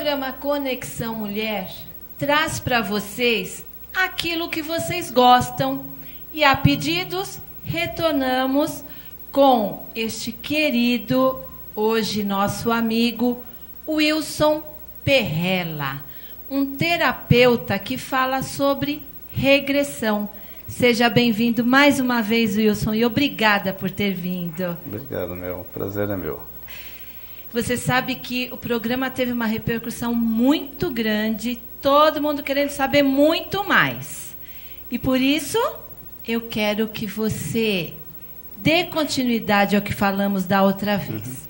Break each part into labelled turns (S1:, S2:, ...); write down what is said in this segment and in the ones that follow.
S1: programa Conexão Mulher traz para vocês aquilo que vocês gostam. E a pedidos, retornamos com este querido, hoje nosso amigo, Wilson Perrella, um terapeuta que fala sobre regressão. Seja bem-vindo mais uma vez, Wilson, e obrigada por ter vindo.
S2: Obrigado, meu. Prazer é meu.
S1: Você sabe que o programa teve uma repercussão muito grande, todo mundo querendo saber muito mais. E por isso, eu quero que você dê continuidade ao que falamos da outra vez.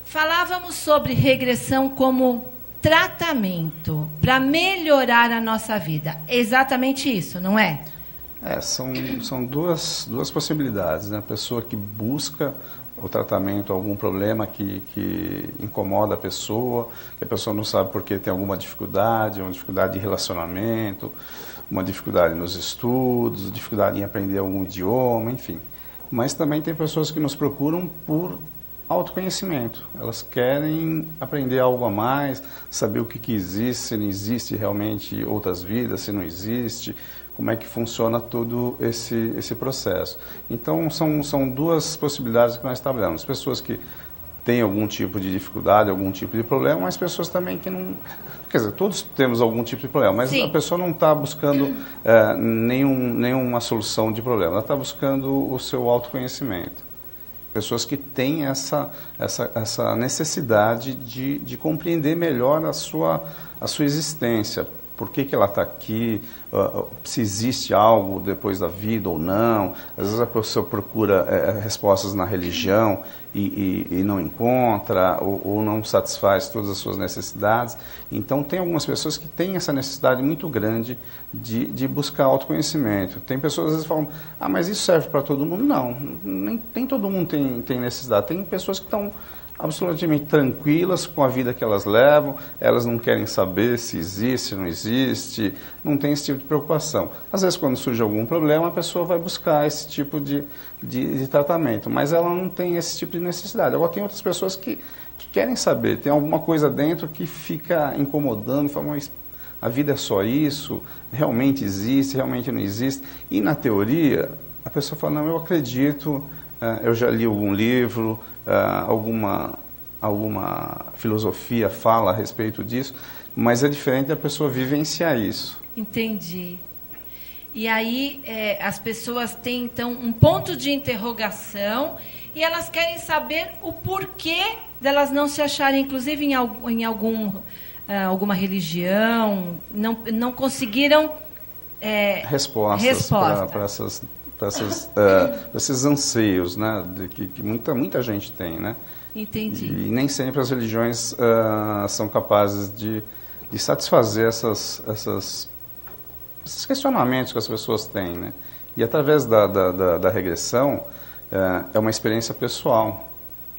S1: Falávamos sobre regressão como tratamento para melhorar a nossa vida. É exatamente isso, não é?
S2: São duas possibilidades, né? A pessoa que busca o tratamento, algum problema que incomoda a pessoa, que a pessoa não sabe porque tem alguma dificuldade, uma dificuldade de relacionamento, uma dificuldade nos estudos, dificuldade em aprender algum idioma, enfim. Mas também tem pessoas que nos procuram por autoconhecimento. Elas querem aprender algo a mais, saber o que existe, se não existe realmente outras vidas, se não existe, como é que funciona todo esse processo. Então, são duas possibilidades que nós trabalhamos. Pessoas que têm algum tipo de dificuldade, algum tipo de problema, mas pessoas também que não... Quer dizer, todos temos algum tipo de problema, mas a pessoa não está buscando nenhuma solução de problema. Ela está buscando o seu autoconhecimento. Pessoas que têm essa necessidade de compreender melhor a sua existência. Por que ela está aqui, se existe algo depois da vida ou não. Às vezes a pessoa procura respostas na religião e não encontra, ou não satisfaz todas as suas necessidades. Então, tem algumas pessoas que têm essa necessidade muito grande de buscar autoconhecimento. Tem pessoas às vezes falam, mas isso serve para todo mundo? Não, nem todo mundo tem necessidade. Tem pessoas que estão absolutamente tranquilas com a vida que elas levam, elas não querem saber se existe, se não existe, não tem esse tipo de preocupação. Às vezes, quando surge algum problema, a pessoa vai buscar esse tipo de tratamento, mas ela não tem esse tipo de necessidade. Agora, tem outras pessoas que querem saber, tem alguma coisa dentro que fica incomodando, fala, mas a vida é só isso, realmente existe, realmente não existe. E, na teoria, a pessoa fala, não, eu acredito, eu já li algum livro, alguma filosofia fala a respeito disso, mas é diferente da pessoa vivenciar isso.
S1: Entendi. E aí as pessoas têm, então, um ponto de interrogação e elas querem saber o porquê delas não se acharem, inclusive, em alguma religião, não conseguiram
S2: respostas para esses anseios, né, que muita gente tem, né?
S1: Entendi.
S2: E nem sempre as religiões são capazes de satisfazer esses questionamentos que as pessoas têm, né? E através da regressão é uma experiência pessoal.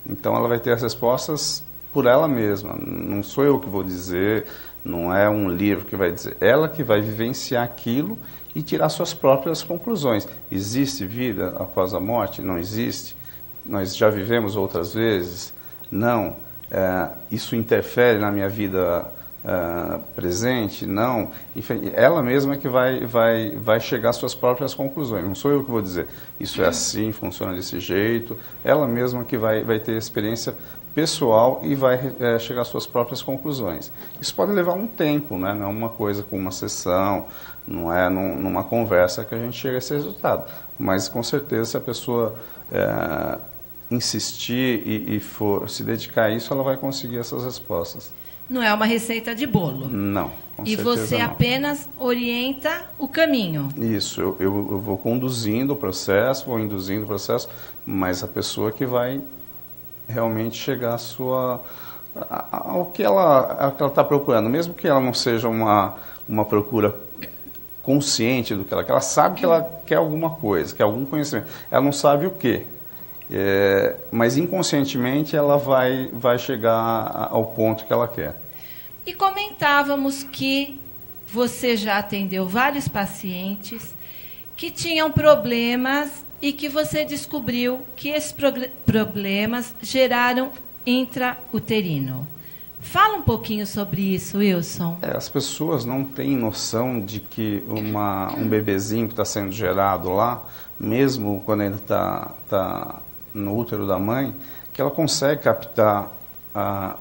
S2: Então ela vai ter as respostas por ela mesma. Não sou eu que vou dizer, não é um livro que vai dizer. Ela que vai vivenciar aquilo e tirar suas próprias conclusões. Existe vida após a morte? Não existe? Nós já vivemos outras vezes? Não. Isso interfere na minha vida presente? Não. Enfim, ela mesma que vai chegar às suas próprias conclusões. Não sou eu que vou dizer, isso é assim, funciona desse jeito. Ela mesma que vai ter experiência pessoal e vai chegar às suas próprias conclusões. Isso pode levar um tempo, né? Não é uma coisa com uma sessão, não é numa conversa que a gente chega a esse resultado. Mas, com certeza, se a pessoa insistir e for se dedicar a isso, ela vai conseguir essas respostas.
S1: Não é uma receita de bolo.
S2: Não, com certeza
S1: não. E você apenas orienta o caminho.
S2: Isso, eu vou conduzindo o processo, vou induzindo o processo, mas a pessoa que vai realmente chegar ao que ela está procurando, mesmo que ela não seja uma procura consciente do que ela quer, ela sabe que ela quer alguma coisa, quer algum conhecimento, ela não sabe o quê, mas inconscientemente ela vai chegar ao ponto que ela quer.
S1: E comentávamos que você já atendeu vários pacientes que tinham problemas e que você descobriu que esses problemas geraram intrauterino. Fala um pouquinho sobre isso, Wilson.
S2: As pessoas não têm noção de que um bebezinho que está sendo gerado lá, mesmo quando ele está no útero da mãe, que ela consegue captar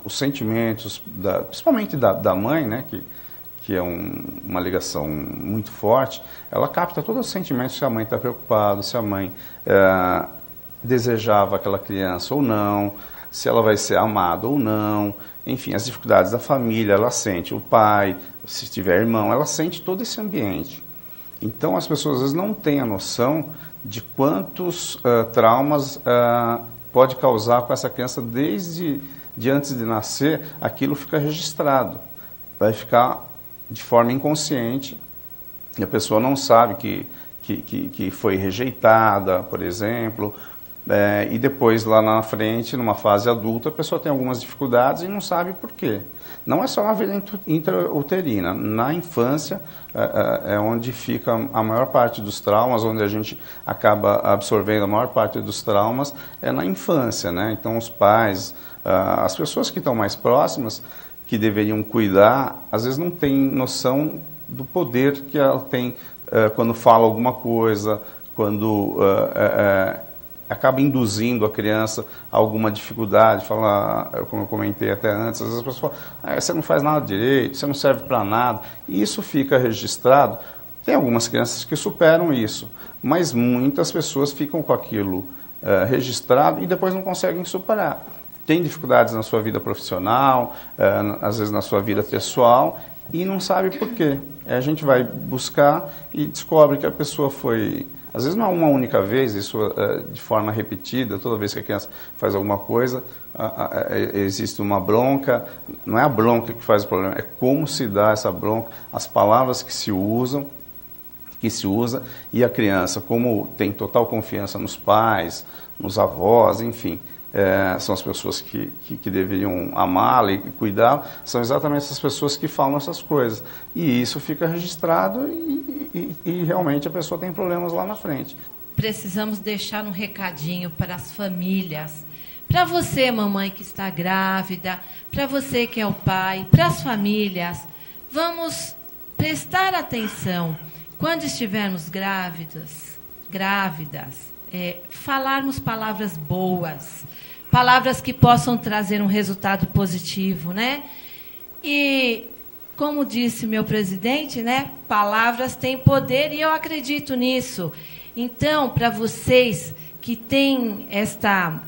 S2: os sentimentos, principalmente da mãe, né, que é uma ligação muito forte. Ela capta todos os sentimentos, se a mãe está preocupada, se a mãe desejava aquela criança ou não, se ela vai ser amada ou não, enfim, as dificuldades da família, ela sente, o pai, se tiver irmão, ela sente todo esse ambiente. Então as pessoas às vezes não têm a noção de quantos traumas pode causar com essa criança desde antes de nascer. Aquilo fica registrado, vai ficar de forma inconsciente, e a pessoa não sabe que foi rejeitada, por exemplo, e depois lá na frente, numa fase adulta, a pessoa tem algumas dificuldades e não sabe por quê. Não é só na vida intrauterina, na infância é onde fica a maior parte dos traumas, onde a gente acaba absorvendo a maior parte dos traumas, é na infância, né? Então os pais, as pessoas que estão mais próximas, que deveriam cuidar, às vezes não têm noção do poder que ela tem quando fala alguma coisa, quando acaba induzindo a criança a alguma dificuldade, como eu comentei até antes, às vezes a pessoa fala, você não faz nada direito, você não serve para nada, e isso fica registrado. Tem algumas crianças que superam isso, mas muitas pessoas ficam com aquilo registrado e depois não conseguem superar. Tem dificuldades na sua vida profissional, às vezes na sua vida pessoal, e não sabe por quê. A gente vai buscar e descobre que a pessoa foi... Às vezes não é uma única vez, isso de forma repetida, toda vez que a criança faz alguma coisa, existe uma bronca. Não é a bronca que faz o problema, é como se dá essa bronca, as palavras que se usa, e a criança, como tem total confiança nos pais, nos avós, enfim... são as pessoas que deveriam amá-la e cuidar, são exatamente essas pessoas que falam essas coisas. E isso fica registrado e realmente a pessoa tem problemas lá na frente.
S1: Precisamos deixar um recadinho para as famílias. Para você, mamãe que está grávida, para você que é o pai, para as famílias, vamos prestar atenção. Quando estivermos grávidas, falarmos palavras boas, palavras que possam trazer um resultado positivo, né? E, como disse meu presidente, né? Palavras têm poder e eu acredito nisso. Então, para vocês que têm esta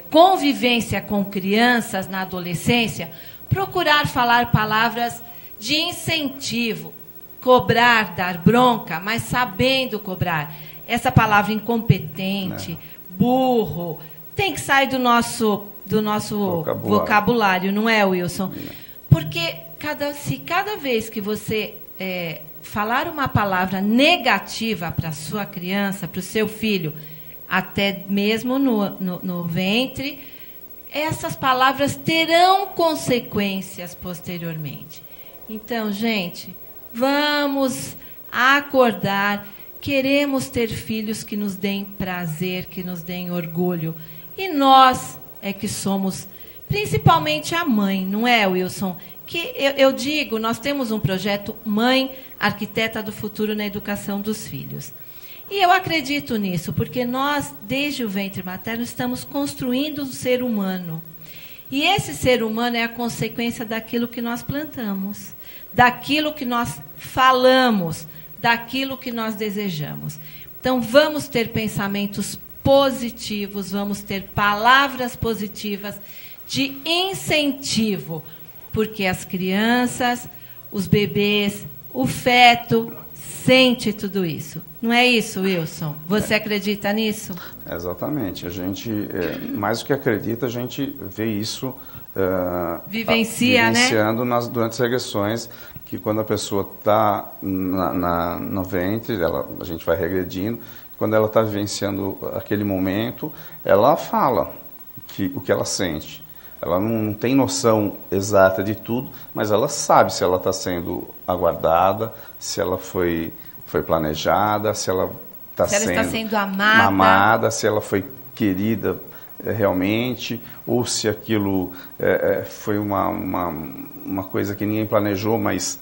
S1: convivência com crianças na adolescência, procurar falar palavras de incentivo, cobrar, dar bronca, mas sabendo cobrar. Essa palavra incompetente, burro, tem que sair do nosso vocabulário, não é, Wilson? Porque se cada vez que você falar uma palavra negativa para a sua criança, para o seu filho, até mesmo no ventre, essas palavras terão consequências posteriormente. Então, gente, vamos acordar. Queremos ter filhos que nos deem prazer, que nos deem orgulho. E nós é que somos, principalmente a mãe, não é, Wilson? Que eu digo, nós temos um projeto Mãe Arquiteta do Futuro na Educação dos Filhos. E eu acredito nisso, porque nós, desde o ventre materno, estamos construindo um ser humano. E esse ser humano é a consequência daquilo que nós plantamos, daquilo que nós falamos, daquilo que nós desejamos. Então, vamos ter pensamentos positivos, vamos ter palavras positivas de incentivo, porque as crianças, os bebês, o feto, sente tudo isso. Não é isso, Wilson? Você acredita nisso?
S2: Exatamente. A gente, mais do que acredita, a gente vê isso
S1: vivenciando,
S2: né? Durante as regressões, que quando a pessoa está no ventre, a gente vai regredindo, quando ela está vivenciando aquele momento, ela fala o que ela sente. Ela não tem noção exata de tudo, mas ela sabe se ela está sendo aguardada, se ela foi planejada, se ela está sendo
S1: amada,
S2: se ela foi querida realmente, ou se aquilo foi uma coisa que ninguém planejou, mas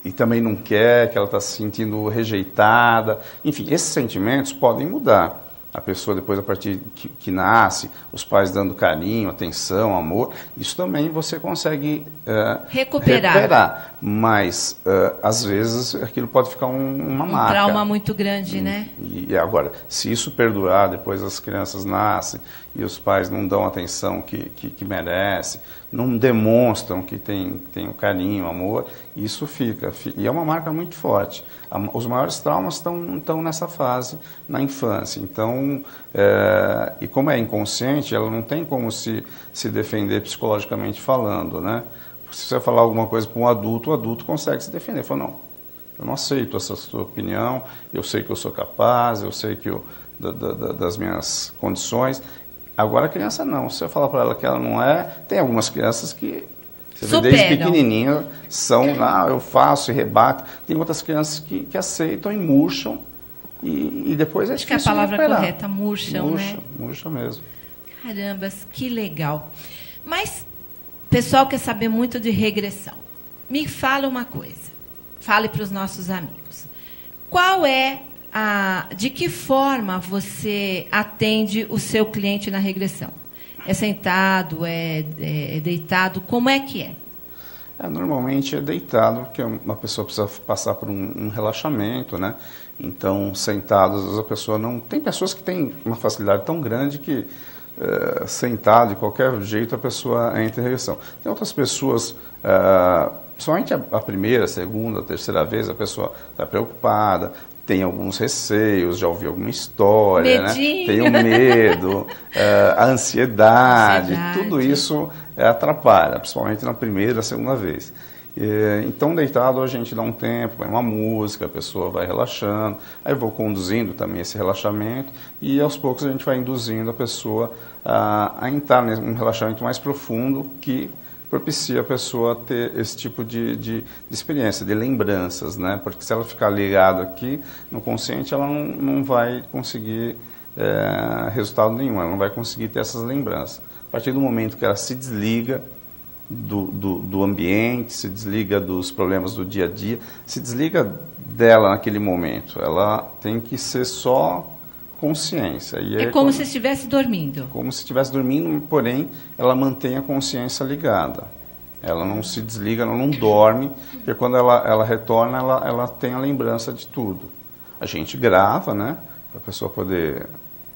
S2: e também não quer, que ela está se sentindo rejeitada. Enfim, esses sentimentos podem mudar. A pessoa depois, a partir que nasce, os pais dando carinho, atenção, amor, isso também você consegue recuperar. Mas, às vezes, aquilo pode ficar uma marca.
S1: Um trauma muito grande, né?
S2: E agora, se isso perdurar, depois as crianças nascem e os pais não dão a atenção que merece, não demonstram que tem o carinho, o amor, isso fica. E é uma marca muito forte. Os maiores traumas estão nessa fase, na infância. Então, e como é inconsciente, ela não tem como se defender psicologicamente falando, né? Se você falar alguma coisa para um adulto, o adulto consegue se defender. Fala, não, eu não aceito essa sua opinião, eu sei que eu sou capaz, eu sei que das minhas condições. Agora a criança não. Se você falar para ela que ela não é, tem algumas crianças que você vê desde pequenininha, eu faço e rebato. Tem outras crianças que aceitam e murcham e depois
S1: Acho que é a palavra correta, murcham, né?
S2: Murcha mesmo.
S1: Carambas, que legal. Mas o pessoal quer saber muito de regressão. Me fala uma coisa, fale para os nossos amigos. De que forma você atende o seu cliente na regressão? É sentado, é deitado? Como é que é?
S2: Normalmente é deitado, porque uma pessoa precisa passar por um relaxamento, né? Então, sentado, às vezes a pessoa não... Tem pessoas que têm uma facilidade tão grande que sentado, de qualquer jeito, a pessoa entra em regressão. Tem outras pessoas... Somente a primeira, a segunda, a terceira vez, a pessoa está preocupada, tem alguns receios, já ouviu alguma história, né? Tem o medo, a ansiedade, tudo isso atrapalha, principalmente na primeira, segunda vez. Então, deitado, a gente dá um tempo, põe uma música, a pessoa vai relaxando, aí eu vou conduzindo também esse relaxamento e aos poucos a gente vai induzindo a pessoa a entrar num relaxamento mais profundo que propicia a pessoa ter esse tipo de experiência, de lembranças, né? Porque se ela ficar ligada aqui no consciente, ela não vai conseguir resultado nenhum, ela não vai conseguir ter essas lembranças. A partir do momento que ela se desliga do ambiente, se desliga dos problemas do dia a dia, se desliga dela naquele momento, ela tem que ser só consciência. E
S1: é como se estivesse dormindo.
S2: Como se estivesse dormindo, porém, ela mantém a consciência ligada. Ela não se desliga, ela não dorme, porque quando ela retorna, ela tem a lembrança de tudo. A gente grava, né, para a pessoa poder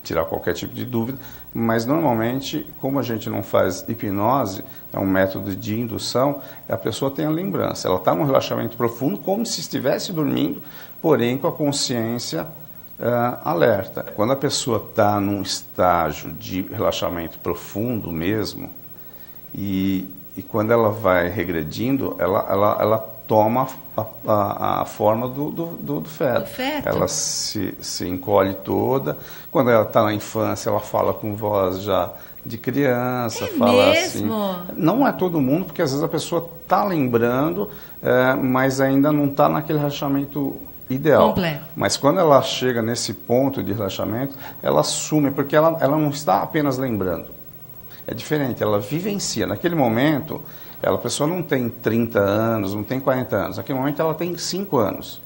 S2: tirar qualquer tipo de dúvida, mas normalmente, como a gente não faz hipnose, é um método de indução, a pessoa tem a lembrança. Ela está num relaxamento profundo, como se estivesse dormindo, porém com a consciência alerta. Quando a pessoa está num estágio de relaxamento profundo mesmo, e quando ela vai regredindo, ela toma a forma do feto. Ela se encolhe toda. Quando ela está na infância, ela fala com voz já de criança. Fala
S1: mesmo?
S2: Assim. Não é todo mundo, porque às vezes a pessoa está lembrando, mas ainda não está naquele relaxamento ideal.
S1: Completo.
S2: Mas quando ela chega nesse ponto de relaxamento, ela assume, porque ela não está apenas lembrando. É diferente, ela vivencia. Naquele momento, a pessoa não tem 30 anos, não tem 40 anos. Naquele momento, ela tem 5 anos.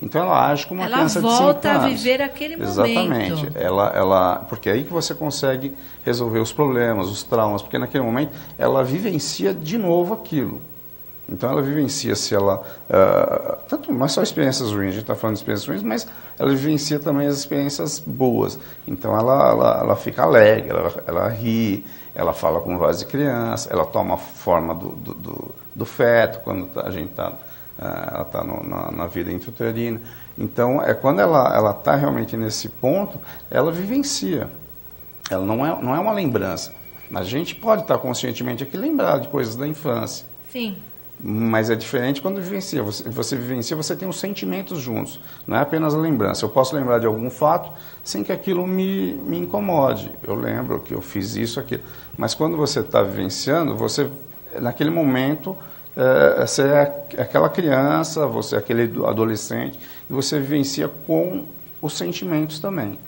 S2: Então, ela age como uma criança de 5 anos.
S1: Ela volta a viver aquele momento.
S2: Exatamente. Porque é aí que você consegue resolver os problemas, os traumas. Porque naquele momento, ela vivencia de novo aquilo. Então, ela vivencia se ela... não é só experiências ruins, a gente está falando de experiências ruins, mas ela vivencia também as experiências boas. Então, ela fica alegre, ela ri, ela fala com voz de criança, ela toma a forma do feto, quando a gente ela está na vida intrauterina. Então, quando ela está realmente nesse ponto, ela vivencia. Ela não é uma lembrança. A gente pode estar conscientemente aqui lembrar de coisas da infância.
S1: Sim.
S2: Mas é diferente quando vivencia. Você vivencia, você tem os sentimentos juntos. Não é apenas a lembrança. Eu posso lembrar de algum fato sem que aquilo me incomode. Eu lembro que eu fiz isso, aquilo. Mas quando você está vivenciando, naquele momento, você é aquela criança, você é aquele adolescente, e você vivencia com os sentimentos também.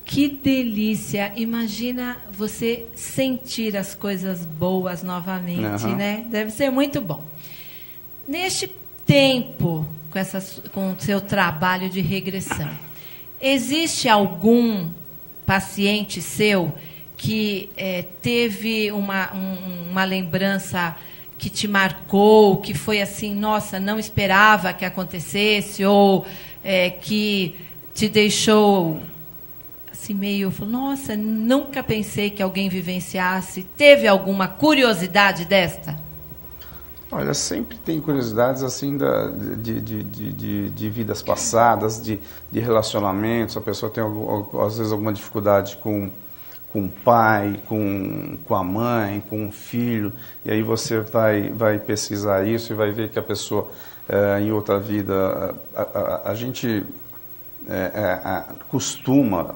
S1: Que delícia! Imagina você sentir as coisas boas novamente, né? Deve ser muito bom. Neste tempo, com o seu trabalho de regressão, existe algum paciente seu que teve uma lembrança que te marcou, que foi assim, nossa, não esperava que acontecesse, ou que te deixou assim meio, nossa, nunca pensei que alguém vivenciasse? Teve alguma curiosidade desta?
S2: Olha, sempre tem curiosidades assim de vidas passadas, de relacionamentos. A pessoa tem às vezes alguma dificuldade com o pai, com a mãe, com o filho, e aí você vai pesquisar isso e vai ver que a pessoa em outra vida, a gente costuma,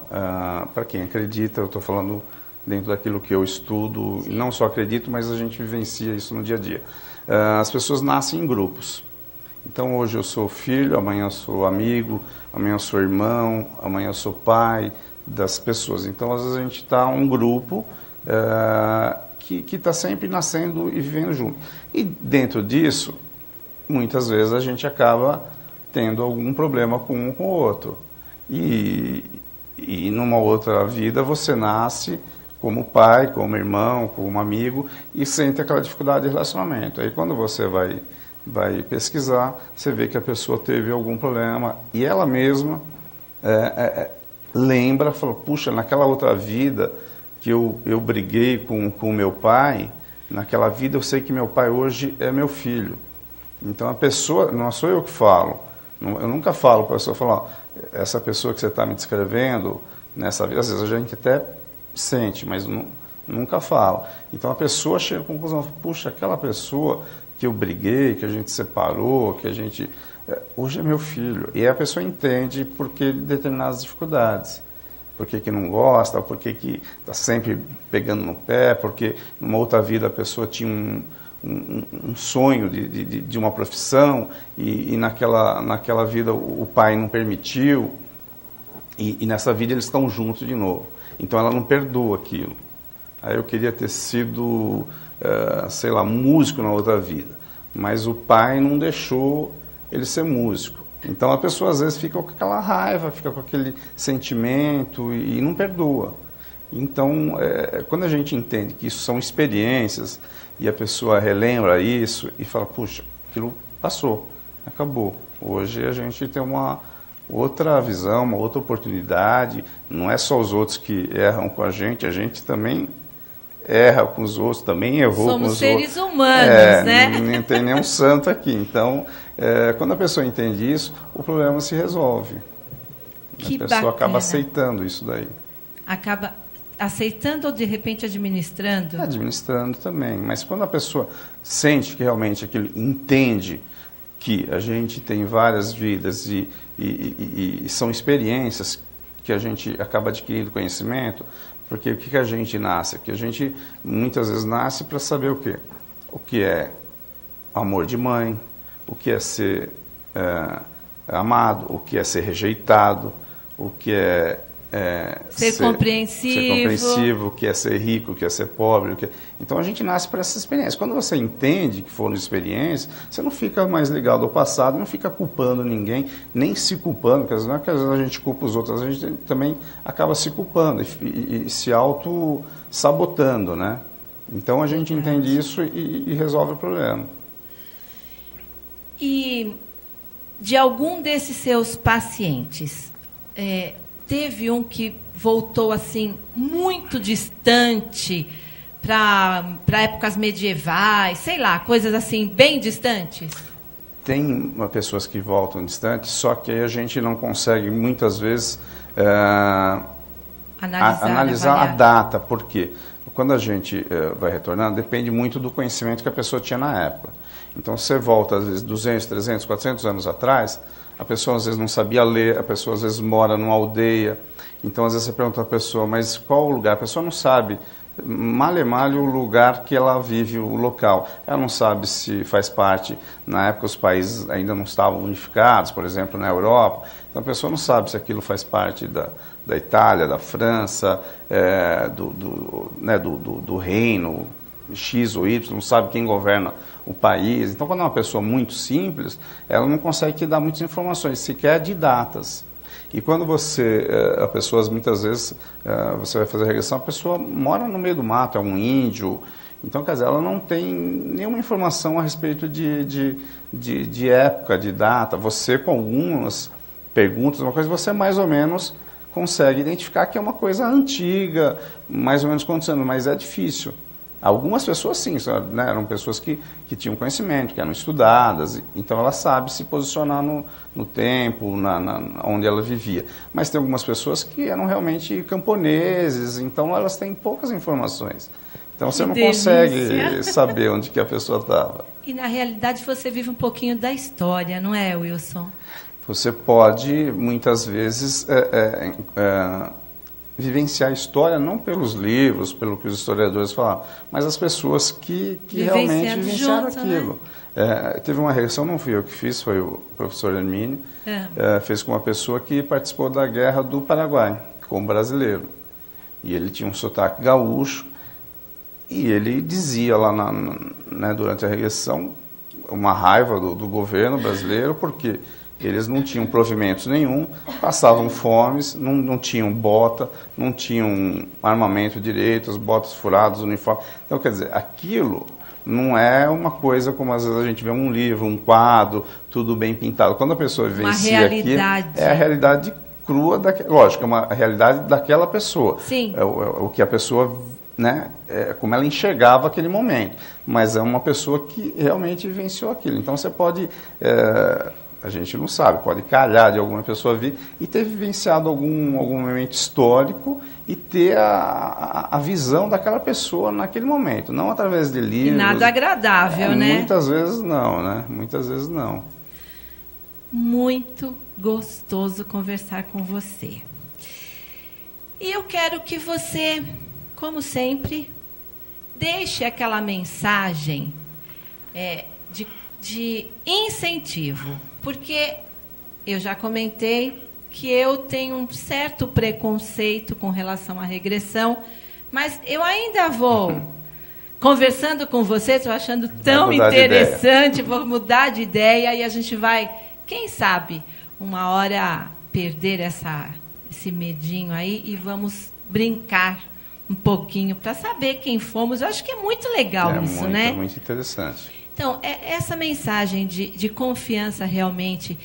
S2: para quem acredita, eu estou falando dentro daquilo que eu estudo, e não só acredito, mas a gente vivencia isso no dia a dia. As pessoas nascem em grupos. Então hoje eu sou filho, amanhã eu sou amigo, amanhã eu sou irmão, amanhã eu sou pai das pessoas. Então às vezes a gente está um grupo que está sempre nascendo e vivendo junto. E dentro disso, muitas vezes a gente acaba tendo algum problema com um com o outro. E numa outra vida você nasce como pai, como irmão, como amigo, e sente aquela dificuldade de relacionamento. Aí quando você vai pesquisar, você vê que a pessoa teve algum problema, e ela mesma lembra, fala, puxa, naquela outra vida que eu briguei com o meu pai, naquela vida eu sei que meu pai hoje é meu filho. Então a pessoa, não sou eu que falo, eu nunca falo para a pessoa, falar, essa pessoa que você está me descrevendo, nessa vida, às vezes a gente até sente, mas nunca fala. Então a pessoa chega à conclusão, puxa, aquela pessoa que eu briguei, que a gente separou, que a gente... hoje é meu filho. E aí a pessoa entende por que determinadas dificuldades. Por que não gosta, por que está sempre pegando no pé, porque numa outra vida a pessoa tinha um sonho de uma profissão e naquela vida o pai não permitiu, e nessa vida eles estão juntos de novo. Então ela não perdoa aquilo. Aí eu queria ter sido, sei lá, músico na outra vida, mas o pai não deixou ele ser músico. Então a pessoa às vezes fica com aquela raiva, fica com aquele sentimento e não perdoa. Então, quando a gente entende que isso são experiências e a pessoa relembra isso e fala, puxa, aquilo passou, acabou. Hoje a gente tem uma outra visão, uma outra oportunidade. Não é só os outros que erram com a gente também erra com os outros, também errou com os outros.
S1: Somos seres humanos, né?
S2: Não tem nenhum santo aqui. Então, quando a pessoa entende isso, o problema se resolve.
S1: Que
S2: a pessoa
S1: bacana.
S2: acaba aceitando isso daí.
S1: Acaba aceitando ou, de repente, administrando?
S2: Administrando também. Mas quando a pessoa sente que realmente aquilo, entende que a gente tem várias vidas e são experiências que a gente acaba adquirindo conhecimento, porque o que a gente nasce? Que a gente muitas vezes nasce para saber o quê? O que é amor de mãe, o que é ser amado, o que é ser rejeitado, o que é
S1: ser compreensivo,
S2: o que é ser rico, o que é ser pobre. Então a gente nasce para essas experiências. Quando você entende que foram experiências, você não fica mais ligado ao passado, não fica culpando ninguém, nem se culpando, porque às vezes a gente culpa os outros, a gente também acaba se culpando e se auto-sabotando, né? Então a gente entende isso e resolve o problema.
S1: E de algum desses seus pacientes, teve um que voltou assim muito distante para épocas medievais, sei lá, coisas assim bem distantes?
S2: Tem pessoas que voltam distantes, só que a gente não consegue muitas vezes analisar a data. Por quê? Quando a gente vai retornando, depende muito do conhecimento que a pessoa tinha na época. Então, você volta, às vezes, 200, 300, 400 anos atrás, a pessoa às vezes não sabia ler, a pessoa às vezes mora numa aldeia. Então, às vezes você pergunta à pessoa, mas qual o lugar? A pessoa não sabe male o lugar que ela vive, o local. Ela não sabe se faz parte, na época os países ainda não estavam unificados, por exemplo, na Europa, então a pessoa não sabe se aquilo faz parte da Itália, da França, do reino X ou Y, não sabe quem governa o país. Então, quando é uma pessoa muito simples, ela não consegue te dar muitas informações, sequer de datas. E quando a pessoa, muitas vezes, você vai fazer a regressão, a pessoa mora no meio do mato, é um índio, então, quer dizer, ela não tem nenhuma informação a respeito de época, de data. Você, com algumas perguntas, uma coisa, você mais ou menos consegue identificar que é uma coisa antiga, mais ou menos quantos anos, mas é difícil. Algumas pessoas sim, né, eram pessoas que tinham conhecimento, que eram estudadas, então ela sabe se posicionar no tempo, onde ela vivia. Mas tem algumas pessoas que eram realmente camponeses, então elas têm poucas informações. Então você não consegue saber onde que a pessoa estava.
S1: E na realidade você vive um pouquinho da história, não é, Wilson?
S2: Você pode, muitas vezes, vivenciar a história não pelos livros, pelo que os historiadores falaram, mas as pessoas que realmente vivenciaram aquilo. Né? Teve uma regressão, não fui eu que fiz, foi o professor Hermínio, fez com uma pessoa que participou da Guerra do Paraguai, como brasileiro. E ele tinha um sotaque gaúcho, e ele dizia lá durante a regressão uma raiva do governo brasileiro, porque eles não tinham provimentos nenhum, passavam fomes, não tinham bota, não tinham armamento direito, as botas furadas, uniforme. Então, quer dizer, aquilo não é uma coisa como às vezes a gente vê um livro, um quadro, tudo bem pintado. Quando a pessoa vivencia aquilo, é a realidade crua, lógico, é uma realidade daquela pessoa.
S1: Sim.
S2: O que a pessoa, né, como ela enxergava aquele momento. Mas é uma pessoa que realmente vivenciou aquilo. Então, você pode... a gente não sabe, pode calhar de alguma pessoa vir e ter vivenciado algum momento histórico e ter a visão daquela pessoa naquele momento, não através de livros.
S1: E nada agradável, né?
S2: Muitas vezes não, né? Muitas vezes não.
S1: Muito gostoso conversar com você. E eu quero que você, como sempre, deixe aquela mensagem de incentivo. Porque eu já comentei que eu tenho um certo preconceito com relação à regressão, mas eu ainda vou conversando com você, estou achando tão interessante, vou mudar de ideia e a gente vai, quem sabe, uma hora perder esse medinho aí e vamos brincar um pouquinho para saber quem fomos. Eu acho que é muito legal isso, né?
S2: É muito interessante.
S1: Então, essa mensagem de confiança realmente,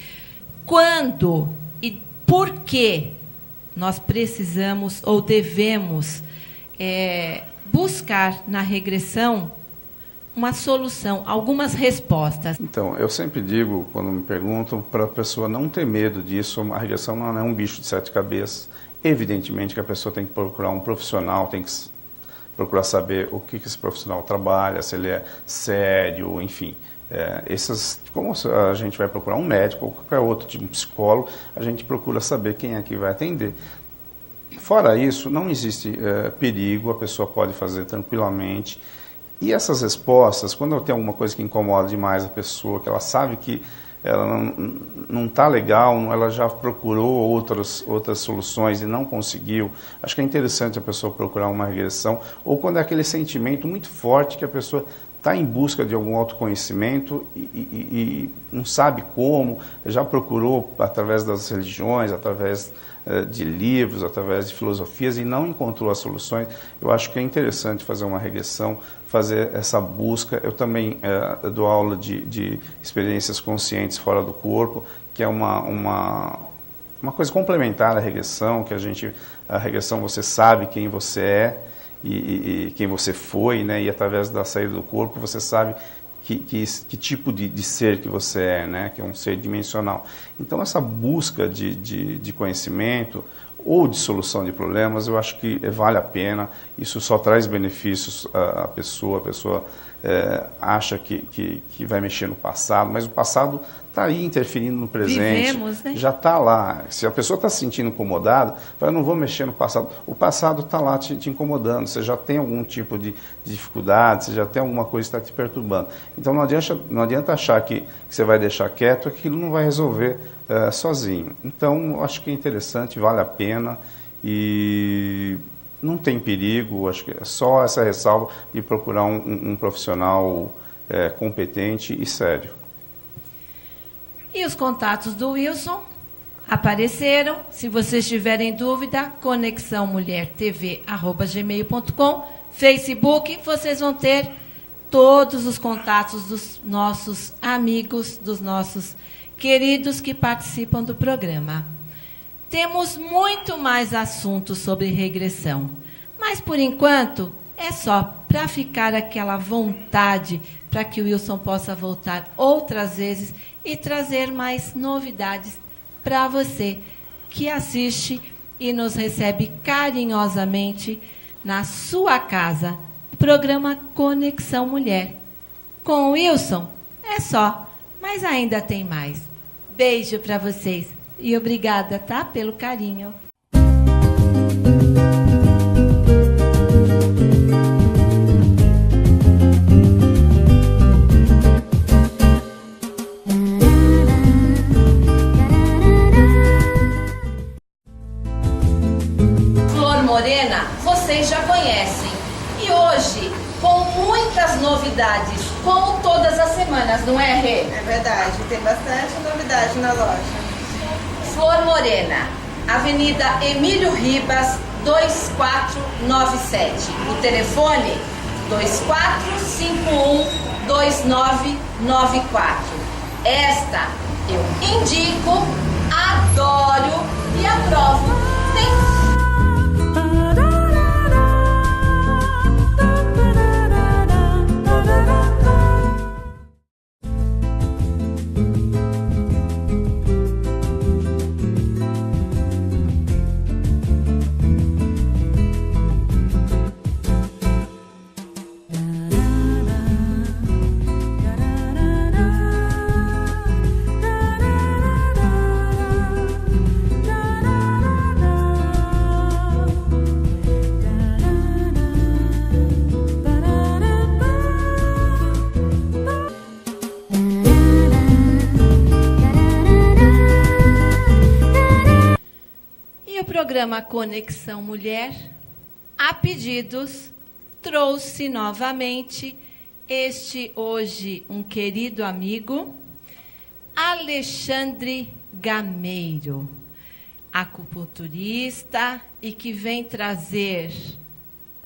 S1: quando e por que nós precisamos ou devemos buscar na regressão uma solução, algumas respostas.
S2: Então, eu sempre digo, quando me perguntam, para a pessoa não ter medo disso, a regressão não é um bicho de 7 cabeças. Evidentemente que a pessoa tem que procurar um profissional, tem que procurar saber o que esse profissional trabalha, se ele é sério, enfim. Como a gente vai procurar um médico ou qualquer outro, tipo um psicólogo, a gente procura saber quem é que vai atender. Fora isso, não existe perigo, a pessoa pode fazer tranquilamente. E essas respostas, quando tem alguma coisa que incomoda demais a pessoa, que ela sabe que ela não está legal, ela já procurou outras soluções e não conseguiu. Acho que é interessante a pessoa procurar uma regressão, ou quando é aquele sentimento muito forte que a pessoa está em busca de algum autoconhecimento e não sabe como, já procurou através das religiões, através de livros, através de filosofias e não encontrou as soluções. Eu acho que é interessante fazer uma regressão, fazer essa busca. Eu também dou aula de experiências conscientes fora do corpo, que é uma coisa complementar à regressão, que a regressão você sabe quem você é e quem você foi, né? E através da saída do corpo você sabe que tipo de ser que você é, né? Que é um ser dimensional. Então, essa busca de conhecimento ou de solução de problemas, eu acho que vale a pena. Isso só traz benefícios à pessoa. A pessoa acha que vai mexer no passado, mas o passado está aí interferindo no presente.
S1: Vivemos, né?
S2: Já está lá. Se a pessoa está se sentindo incomodada, eu não vou mexer no passado. O passado está lá te incomodando. Você já tem algum tipo de dificuldade, você já tem alguma coisa que está te perturbando. Então não adianta achar que você vai deixar quieto, aquilo não vai resolver sozinho. Então eu acho que é interessante, vale a pena e não tem perigo. Acho que é só essa ressalva de procurar um profissional competente e sério.
S1: E os contatos do Wilson apareceram. Se vocês tiverem dúvida, conexãomulhertv@gmail.com, Facebook, vocês vão ter todos os contatos dos nossos amigos, dos nossos queridos que participam do programa. Temos muito mais assuntos sobre regressão, mas por enquanto é só para ficar aquela vontade para que o Wilson possa voltar outras vezes e trazer mais novidades para você que assiste e nos recebe carinhosamente na sua casa. O programa Conexão Mulher. Com o Wilson é só, mas ainda tem mais. Beijo para vocês e obrigada, tá, pelo carinho. Morena, vocês já conhecem. E hoje, com muitas novidades, como todas as semanas, não é, Rê?
S3: É verdade, tem bastante novidade na loja.
S1: Flor Morena, Avenida Emílio Ribas, 2497. O telefone, 2451-2994. Esta eu indico, adoro e aprovo. Tem. O programa Conexão Mulher, a pedidos, trouxe novamente hoje um querido amigo, Alexandre Gameiro, acupunturista e que vem trazer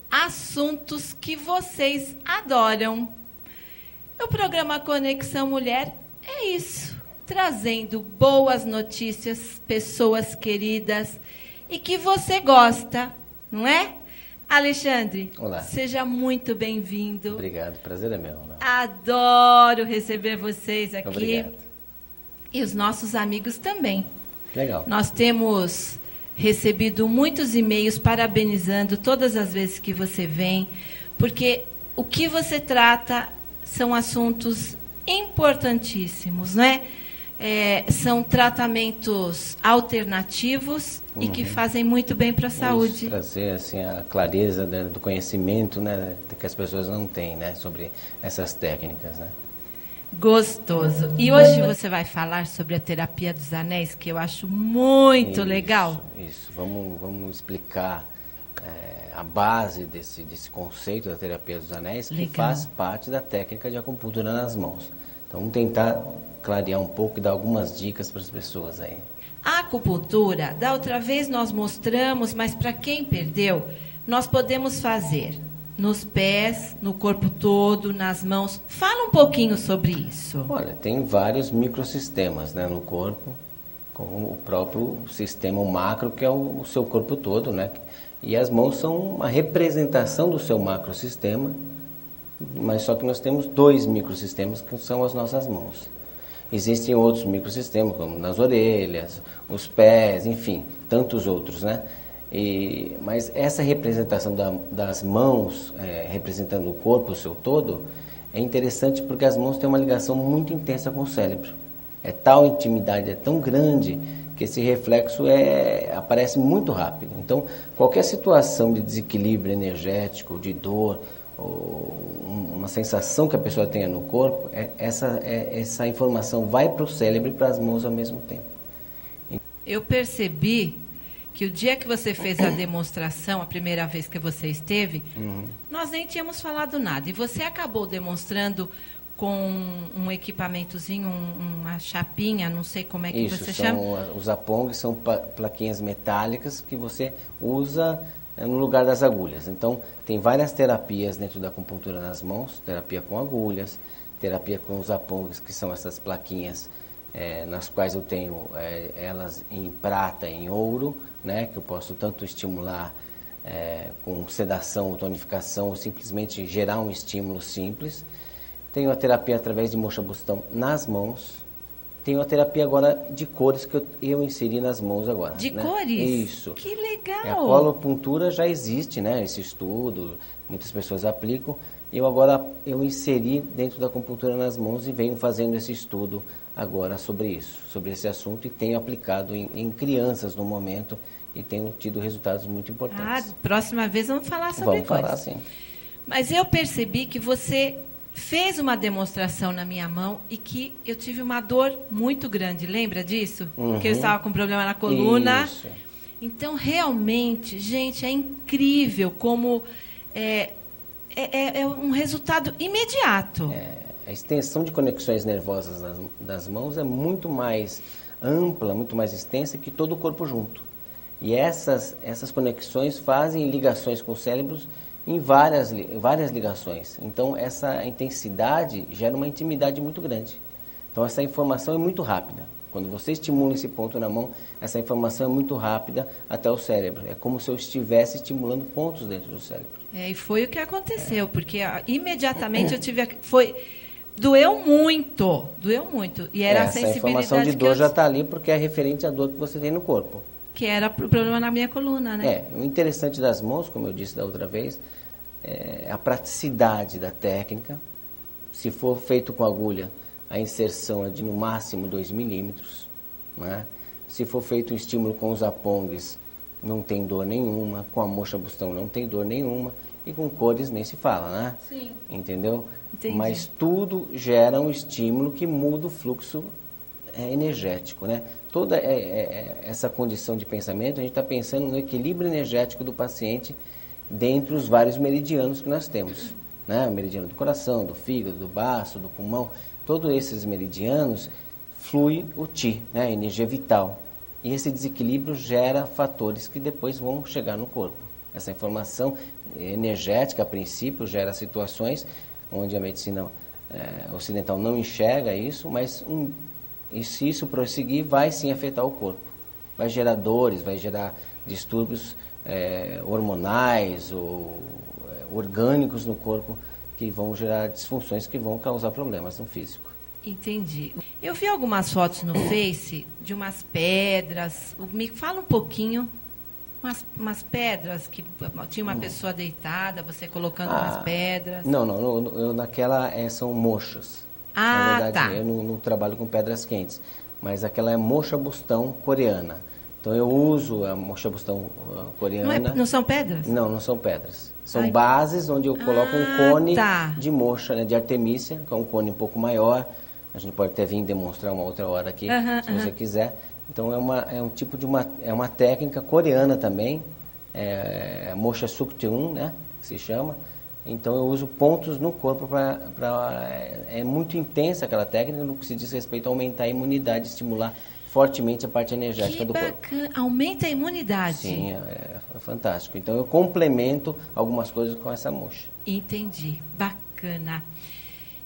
S1: assuntos que vocês adoram. O programa Conexão Mulher é isso, trazendo boas notícias, pessoas queridas e que você gosta, não é? Alexandre,
S4: olá.
S1: Seja muito bem-vindo.
S4: Obrigado, prazer é meu. Né?
S1: Adoro receber vocês aqui.
S4: Obrigado.
S1: E os nossos amigos também.
S4: Legal.
S1: Nós temos recebido muitos e-mails parabenizando todas as vezes que você vem, porque o que você trata são assuntos importantíssimos, não é? São tratamentos alternativos e que fazem muito bem para a saúde.
S4: Trazer assim, a clareza do conhecimento, né, que as pessoas não têm, né, sobre essas técnicas. Né?
S1: Gostoso. E hoje você vai falar sobre a terapia dos anéis, que eu acho muito legal.
S4: Isso. Vamos explicar a base desse conceito da terapia dos anéis, que faz parte da técnica de acupuntura nas mãos. Então, vamos tentar clarear um pouco e dar algumas dicas para as pessoas aí.
S1: A acupuntura, da outra vez nós mostramos, mas para quem perdeu, nós podemos fazer nos pés, no corpo todo, nas mãos. Fala um pouquinho sobre isso.
S4: Olha, tem vários microsistemas, né, no corpo, como o próprio sistema macro, que é o seu corpo todo, né? E as mãos são uma representação do seu macrosistema, mas só que nós temos 2 microsistemas, que são as nossas mãos. Existem outros microsistemas, como nas orelhas, os pés, enfim, tantos outros, né? Mas essa representação das mãos, representando o corpo, o seu todo, é interessante porque as mãos têm uma ligação muito intensa com o cérebro. É tal intimidade, é tão grande que esse reflexo aparece muito rápido. Então, qualquer situação de desequilíbrio energético, de dor, ou uma sensação que a pessoa tenha no corpo, essa informação vai para o cérebro e para as mãos ao mesmo tempo.
S1: Eu percebi que o dia que você fez a demonstração, a primeira vez que você esteve, nós nem tínhamos falado nada. E você acabou demonstrando com um equipamentozinho, uma chapinha, não sei como é que você chama.
S4: Os Zapong são plaquinhas metálicas que você usa no lugar das agulhas. Então, tem várias terapias dentro da acupuntura nas mãos, terapia com agulhas, terapia com os Zapongs, que são essas plaquinhas nas quais eu tenho elas em prata, em ouro, né, que eu posso tanto estimular com sedação ou tonificação, ou simplesmente gerar um estímulo simples. Tenho a terapia através de moxa bustão nas mãos. Tenho a terapia agora de cores que eu inseri nas mãos agora.
S1: De
S4: né?
S1: cores?
S4: Isso.
S1: Que legal!
S4: A colopuntura já existe, né? Esse estudo, muitas pessoas aplicam. Eu inseri dentro da acupuntura nas mãos e venho fazendo esse estudo agora sobre isso, sobre esse assunto, e tenho aplicado em crianças no momento e tenho tido resultados muito importantes.
S1: Próxima vez vamos falar sobre
S4: Vamos falar, sim.
S1: Mas eu percebi que você fez uma demonstração na minha mão e que eu tive uma dor muito grande. Lembra disso? Que eu estava com problema na coluna.
S4: Isso.
S1: Então, realmente, gente, é incrível como é um resultado imediato.
S4: A extensão de conexões nervosas das mãos é muito mais ampla, muito mais extensa que todo o corpo junto. E essas conexões fazem ligações com os cérebros em várias ligações. Então, essa intensidade gera uma intimidade muito grande. Então, essa informação é muito rápida. Quando você estimula esse ponto na mão, essa informação é muito rápida até o cérebro. É como se eu estivesse estimulando pontos dentro do cérebro.
S1: E foi o que aconteceu, porque imediatamente eu tive... Doeu muito. E era a sensibilidade
S4: essa informação de dor já está ali porque é referente à dor que você tem no corpo.
S1: Que era o problema na minha coluna, né?
S4: O interessante das mãos, como eu disse da outra vez, é a praticidade da técnica. Se for feito com agulha, a inserção é de no máximo 2 milímetros. Né? Se for feito o estímulo com os Zapongs, não tem dor nenhuma. Com a moxa bustão não tem dor nenhuma. E com cores nem se fala, né?
S1: Sim.
S4: Entendeu?
S1: Entendi.
S4: Mas tudo gera um estímulo que muda o fluxo energético, né? Toda essa condição de pensamento, a gente está pensando no equilíbrio energético do paciente dentre os vários meridianos que nós temos, né? O meridiano do coração, do fígado, do baço, do pulmão, todos esses meridianos flui o Qi, né? A energia vital. E esse desequilíbrio gera fatores que depois vão chegar no corpo. Essa informação energética, a princípio, gera situações onde a medicina ocidental não enxerga isso, mas e se isso prosseguir, vai sim afetar o corpo. Vai gerar dores, vai gerar distúrbios hormonais ou orgânicos no corpo que vão gerar disfunções que vão causar problemas no físico.
S1: Entendi. Eu vi algumas fotos no Face de umas pedras. Me fala um pouquinho. Umas pedras que tinha uma pessoa deitada, você colocando umas pedras.
S4: Não, naquela são mochas. Na verdade, eu não trabalho com pedras quentes, mas aquela é moxa bustão coreana. Então eu uso a moxa bustão coreana.
S1: Não são pedras?
S4: Não são pedras. São bases onde eu coloco um cone de moxa, né, de artemícia, que é um cone um pouco maior. A gente pode até vir demonstrar uma outra hora aqui, se você quiser. Então é um tipo de uma técnica coreana também, moxa suktiun, né, que se chama. Então eu uso pontos no corpo é muito intensa aquela técnica no que se diz respeito a aumentar a imunidade, estimular fortemente a parte energética do corpo.
S1: Que bacana, aumenta a imunidade.
S4: Sim, é fantástico. Então eu complemento algumas coisas com essa moxa.
S1: Entendi, bacana.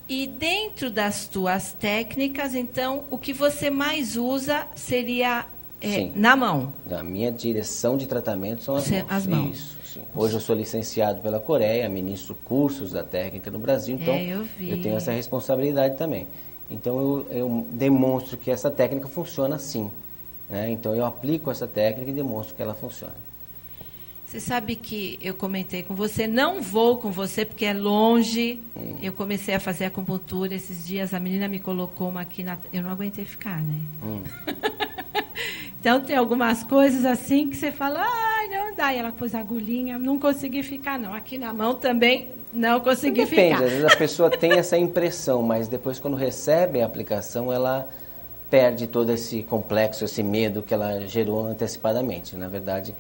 S1: E dentro das tuas técnicas, então, o que você mais usa seria na mão?
S4: A minha direção de tratamento são as mãos.
S1: As mãos.
S4: Isso, sim. Hoje eu sou licenciado pela Coreia, ministro cursos da técnica no Brasil, então eu tenho essa responsabilidade também. Então eu demonstro que essa técnica funciona sim. Né? Então eu aplico essa técnica e demonstro que ela funciona.
S1: Você sabe que eu comentei com você, não vou com você porque é longe. Eu comecei a fazer acupuntura esses dias, a menina me colocou uma aqui na... Eu não aguentei ficar, né? Então tem algumas coisas assim que você fala, não dá. E ela pôs a agulhinha, não consegui ficar, não. Aqui na mão também não consegui
S4: Depende,
S1: ficar.
S4: às vezes a pessoa tem essa impressão, mas depois quando recebe a aplicação, ela perde todo esse complexo, esse medo que ela gerou antecipadamente. Na verdade,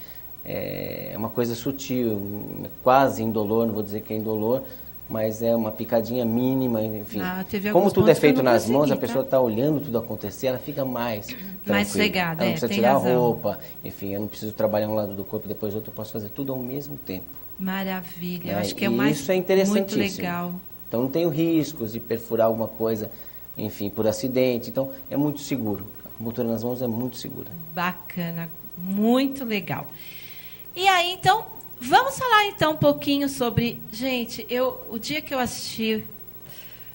S4: é uma coisa sutil, quase indolor, não vou dizer que é indolor, mas é uma picadinha mínima, enfim. Como tudo é feito nas mãos, a pessoa está olhando tudo acontecer, ela fica mais
S1: sossegada,
S4: ela não precisa tirar a roupa, enfim, eu não preciso trabalhar um lado do corpo, depois outro, eu posso fazer tudo ao mesmo tempo.
S1: Maravilha, eu acho que é o mais
S4: isso é interessantíssimo.
S1: muito legal.
S4: Então não tenho riscos de perfurar alguma coisa, enfim, por acidente, então é muito seguro. A acupuntura nas mãos é muito segura.
S1: Bacana, muito legal. E aí, então, vamos falar então um pouquinho sobre... Gente, o dia que eu assisti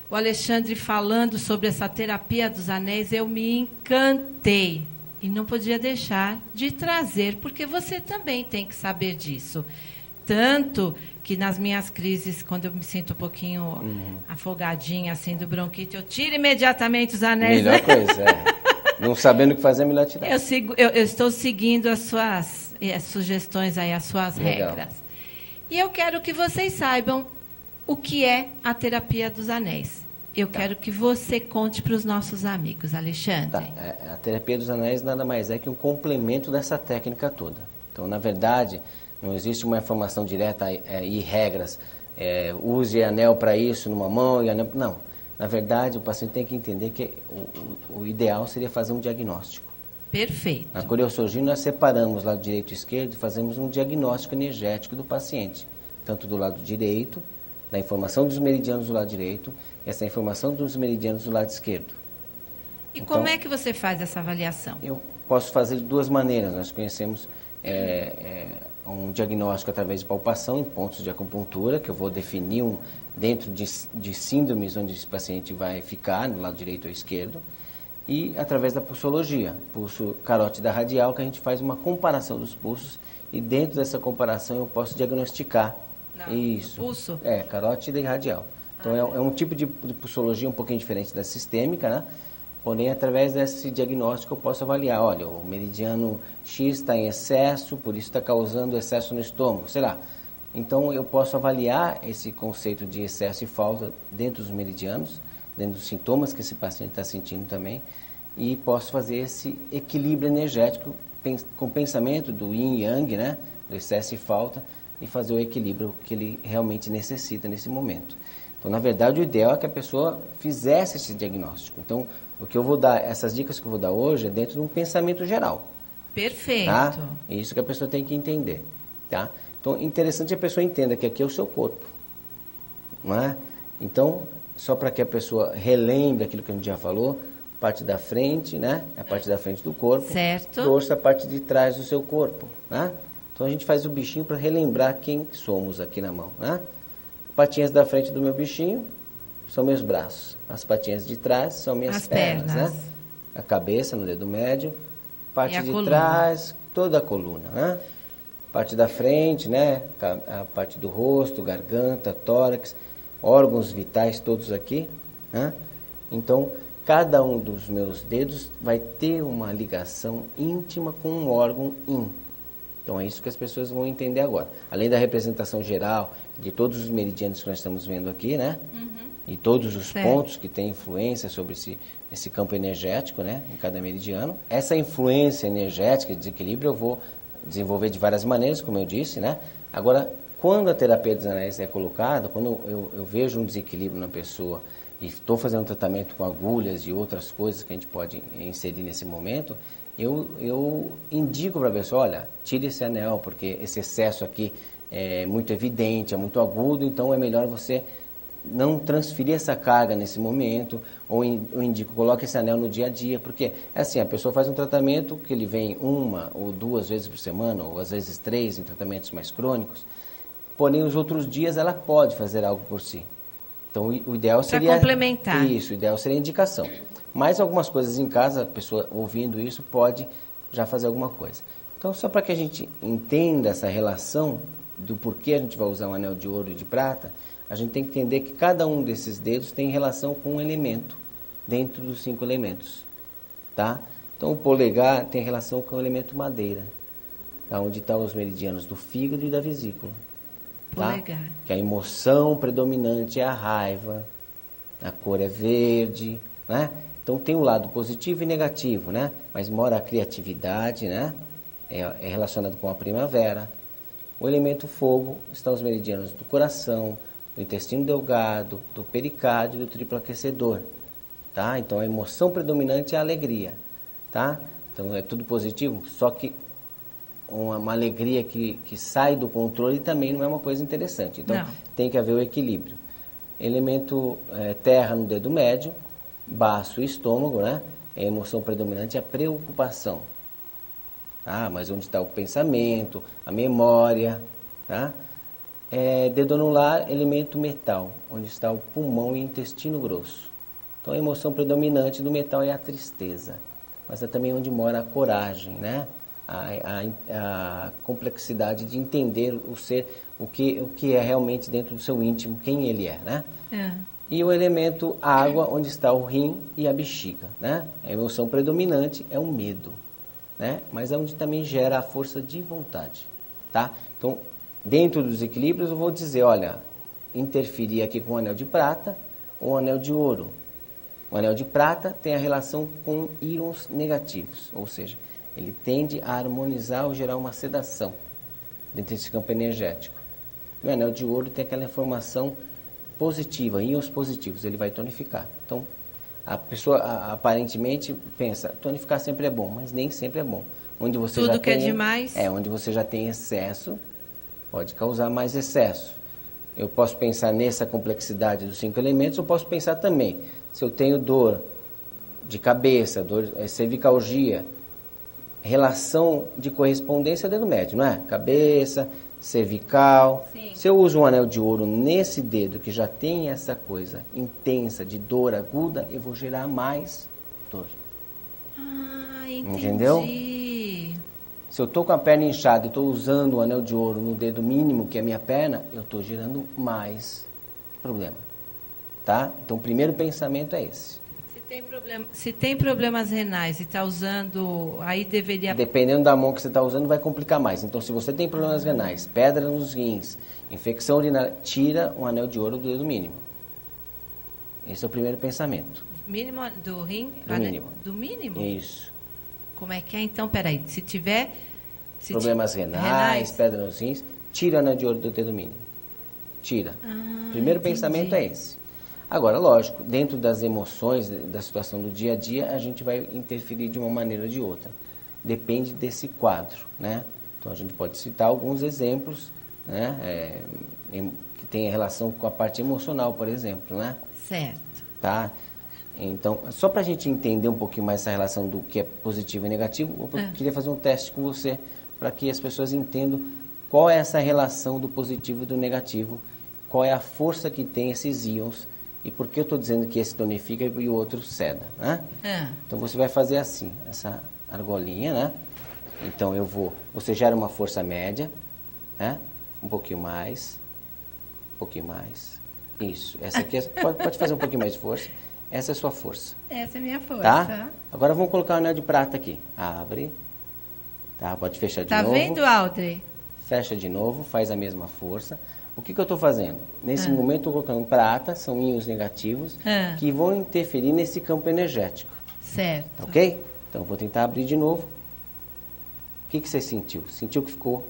S1: o Alexandre falando sobre essa terapia dos anéis, eu me encantei. E não podia deixar de trazer, porque você também tem que saber disso. Tanto que nas minhas crises, quando eu me sinto um pouquinho afogadinha, assim, do bronquite, eu tiro imediatamente os anéis.
S4: Melhor coisa, Não sabendo o que fazer, é melhor tirar.
S1: Eu estou seguindo as suas sugestões aí, as suas regras. E eu quero que vocês saibam o que é a terapia dos anéis. Eu quero que você conte para os nossos amigos, Alexandre.
S4: A terapia dos anéis nada mais é que um complemento dessa técnica toda. Então, na verdade, não existe uma informação direta e regras. Use anel para isso numa mão e anel... Não. Na verdade, o paciente tem que entender que o ideal seria fazer um diagnóstico.
S1: Perfeito.
S4: Na Curiossurgir, nós separamos lado direito e esquerdo e fazemos um diagnóstico energético do paciente. Tanto do lado direito, da informação dos meridianos do lado direito, e essa informação dos meridianos do lado esquerdo.
S1: E então, como é que você faz essa avaliação?
S4: Eu posso fazer de duas maneiras. Nós conhecemos um diagnóstico através de palpação em pontos de acupuntura, que eu vou definir dentro de síndromes onde esse paciente vai ficar, no lado direito ou esquerdo, e através da pulsologia, pulso carótida radial, que a gente faz uma comparação dos pulsos, e dentro dessa comparação eu posso diagnosticar. Isso.
S1: Pulso?
S4: Carótida e radial. Então é um tipo de pulsologia um pouquinho diferente da sistêmica, né? Porém, através desse diagnóstico eu posso avaliar, olha, o meridiano X está em excesso, por isso está causando excesso no estômago, sei lá. Então eu posso avaliar esse conceito de excesso e falta dentro dos meridianos, dentro dos sintomas que esse paciente está sentindo também, e posso fazer esse equilíbrio energético com o pensamento do yin e yang, né? Do excesso e falta, e fazer o equilíbrio que ele realmente necessita nesse momento. Então, na verdade, o ideal é que a pessoa fizesse esse diagnóstico. Então, o que eu vou dar, essas dicas que eu vou dar hoje é dentro de um pensamento geral.
S1: Perfeito.
S4: Tá? É isso que a pessoa tem que entender. Tá? Então, interessante a pessoa entenda que aqui é o seu corpo. Não é? Então, só para que a pessoa relembre aquilo que a gente já falou, parte da frente, né? A parte da frente do corpo.
S1: Certo.
S4: Dorso, a parte de trás do seu corpo. Né? Então, a gente faz o bichinho para relembrar quem somos aqui na mão. Né? Patinhas da frente do meu bichinho são meus braços. As patinhas de trás são minhas pernas. Né? A cabeça no dedo médio. Parte de trás, toda a coluna. Né? Parte da frente, né? A parte do rosto, garganta, tórax, órgãos vitais todos aqui. Né? Então, cada um dos meus dedos vai ter uma ligação íntima com um órgão yin. Então é isso que as pessoas vão entender agora. Além da representação geral de todos os meridianos que nós estamos vendo aqui, né? E todos os pontos que têm influência sobre esse campo energético, né? Em cada meridiano. Essa influência energética, desequilíbrio, eu vou desenvolver de várias maneiras, como eu disse, né? Agora, quando a terapia dos anéis é colocada, quando eu vejo um desequilíbrio na pessoa e estou fazendo um tratamento com agulhas e outras coisas que a gente pode inserir nesse momento, eu indico para a pessoa, olha, tire esse anel, porque esse excesso aqui é muito evidente, é muito agudo, então é melhor você não transferir essa carga nesse momento, ou eu indico, coloque esse anel no dia a dia, porque é assim, a pessoa faz um tratamento que ele vem 1 ou 2 vezes por semana, ou às vezes 3 em tratamentos mais crônicos, porém os outros dias ela pode fazer algo por si. Então o ideal seria...
S1: Para complementar.
S4: Isso, o ideal seria a indicação. Mas algumas coisas em casa, a pessoa ouvindo isso pode já fazer alguma coisa. Então, só para que a gente entenda essa relação do porquê a gente vai usar um anel de ouro e de prata, a gente tem que entender que cada um desses dedos tem relação com um elemento dentro dos 5 elementos, tá? Então, o polegar tem relação com o elemento madeira, tá? Onde estão os meridianos do fígado e da vesícula. Tá?
S1: Polegar.
S4: Que a emoção predominante é a raiva, a cor é verde, né? Então tem um lado positivo e negativo, né? Mas mora a criatividade, né? É relacionado com a primavera. O elemento fogo estão os meridianos do coração, do intestino delgado, do pericárdio e do triplo aquecedor, tá? Então a emoção predominante é a alegria, tá? Então é tudo positivo, só que uma alegria que sai do controle também não é uma coisa interessante. Então, tem que haver o equilíbrio. Elemento terra no dedo médio, baço e estômago, né? A emoção predominante é a preocupação. Tá? Mas onde está o pensamento, a memória, tá? Dedo anular, elemento metal, onde está o pulmão e o intestino grosso. Então, a emoção predominante do metal é a tristeza. Mas é também onde mora a coragem, né? A complexidade de entender o ser, o que é realmente dentro do seu íntimo, quem ele é, né? E o elemento água, onde está o rim e a bexiga, né? A emoção predominante é o medo, né? Mas é onde também gera a força de vontade, tá? Então, dentro dos equilíbrios, eu vou dizer, olha, interferir aqui com o anel de prata ou o anel de ouro. O anel de prata tem a relação com íons negativos, ou seja, ele tende a harmonizar ou gerar uma sedação dentro desse campo energético. E o anel de ouro tem aquela informação positiva, íons positivos, ele vai tonificar. Então, a pessoa aparentemente pensa, tonificar sempre é bom, mas nem sempre é bom. Onde você
S1: Tudo
S4: já
S1: que é demais.
S4: onde você já tem excesso, pode causar mais excesso. Eu posso pensar nessa complexidade dos 5 elementos, eu posso pensar também, se eu tenho dor de cabeça, cervicalgia, relação de correspondência dedo médio, não é? Cabeça, cervical.
S1: Sim.
S4: Se eu uso um anel de ouro nesse dedo que já tem essa coisa intensa de dor aguda, eu vou gerar mais dor.
S1: Ah, entendi.
S4: Entendeu? Se eu estou com a perna inchada e estou usando o anel de ouro no dedo mínimo, que é a minha perna, eu estou gerando mais problema. Tá? Então, o primeiro pensamento é esse.
S1: Se tem problemas renais e está usando, aí deveria...
S4: Dependendo da mão que você está usando, vai complicar mais. Então, se você tem problemas renais, pedra nos rins, infecção urinária, tira um anel de ouro do dedo mínimo. Esse é o primeiro pensamento.
S1: Mínimo do rim?
S4: Do mínimo.
S1: Do mínimo?
S4: Isso.
S1: Como é que é? Então, peraí. Se tiver...
S4: Problemas renais, pedra nos rins, tira o anel de ouro do dedo mínimo. Tira. Primeiro pensamento é esse. Agora, lógico, dentro das emoções, da situação do dia a dia, a gente vai interferir de uma maneira ou de outra. Depende desse quadro, né? Então, a gente pode citar alguns exemplos, né? Que tem relação com a parte emocional, por exemplo, né?
S1: Certo.
S4: Tá? Então, só para a gente entender um pouquinho mais essa relação do que é positivo e negativo, eu queria fazer um teste com você, para que as pessoas entendam qual é essa relação do positivo e do negativo, qual é a força que tem esses íons, e por que eu estou dizendo que esse tonifica e o outro ceda, né? Então, você vai fazer assim, essa argolinha, né? Então, você gera uma força média, né? Um pouquinho mais, isso, essa aqui, pode fazer um pouquinho mais de força, essa é a sua força.
S1: Essa é a minha força.
S4: Tá? Agora, vamos colocar o anel de prata aqui, abre, tá? Pode fechar de novo.
S1: Tá vendo, Audrey?
S4: Fecha de novo, faz a mesma força. O que eu estou fazendo? Nesse momento, eu estou colocando prata, são íons negativos, que vão interferir nesse campo energético.
S1: Certo.
S4: Tá ok? Então, eu vou tentar abrir de novo. O que você sentiu? Sentiu que ficou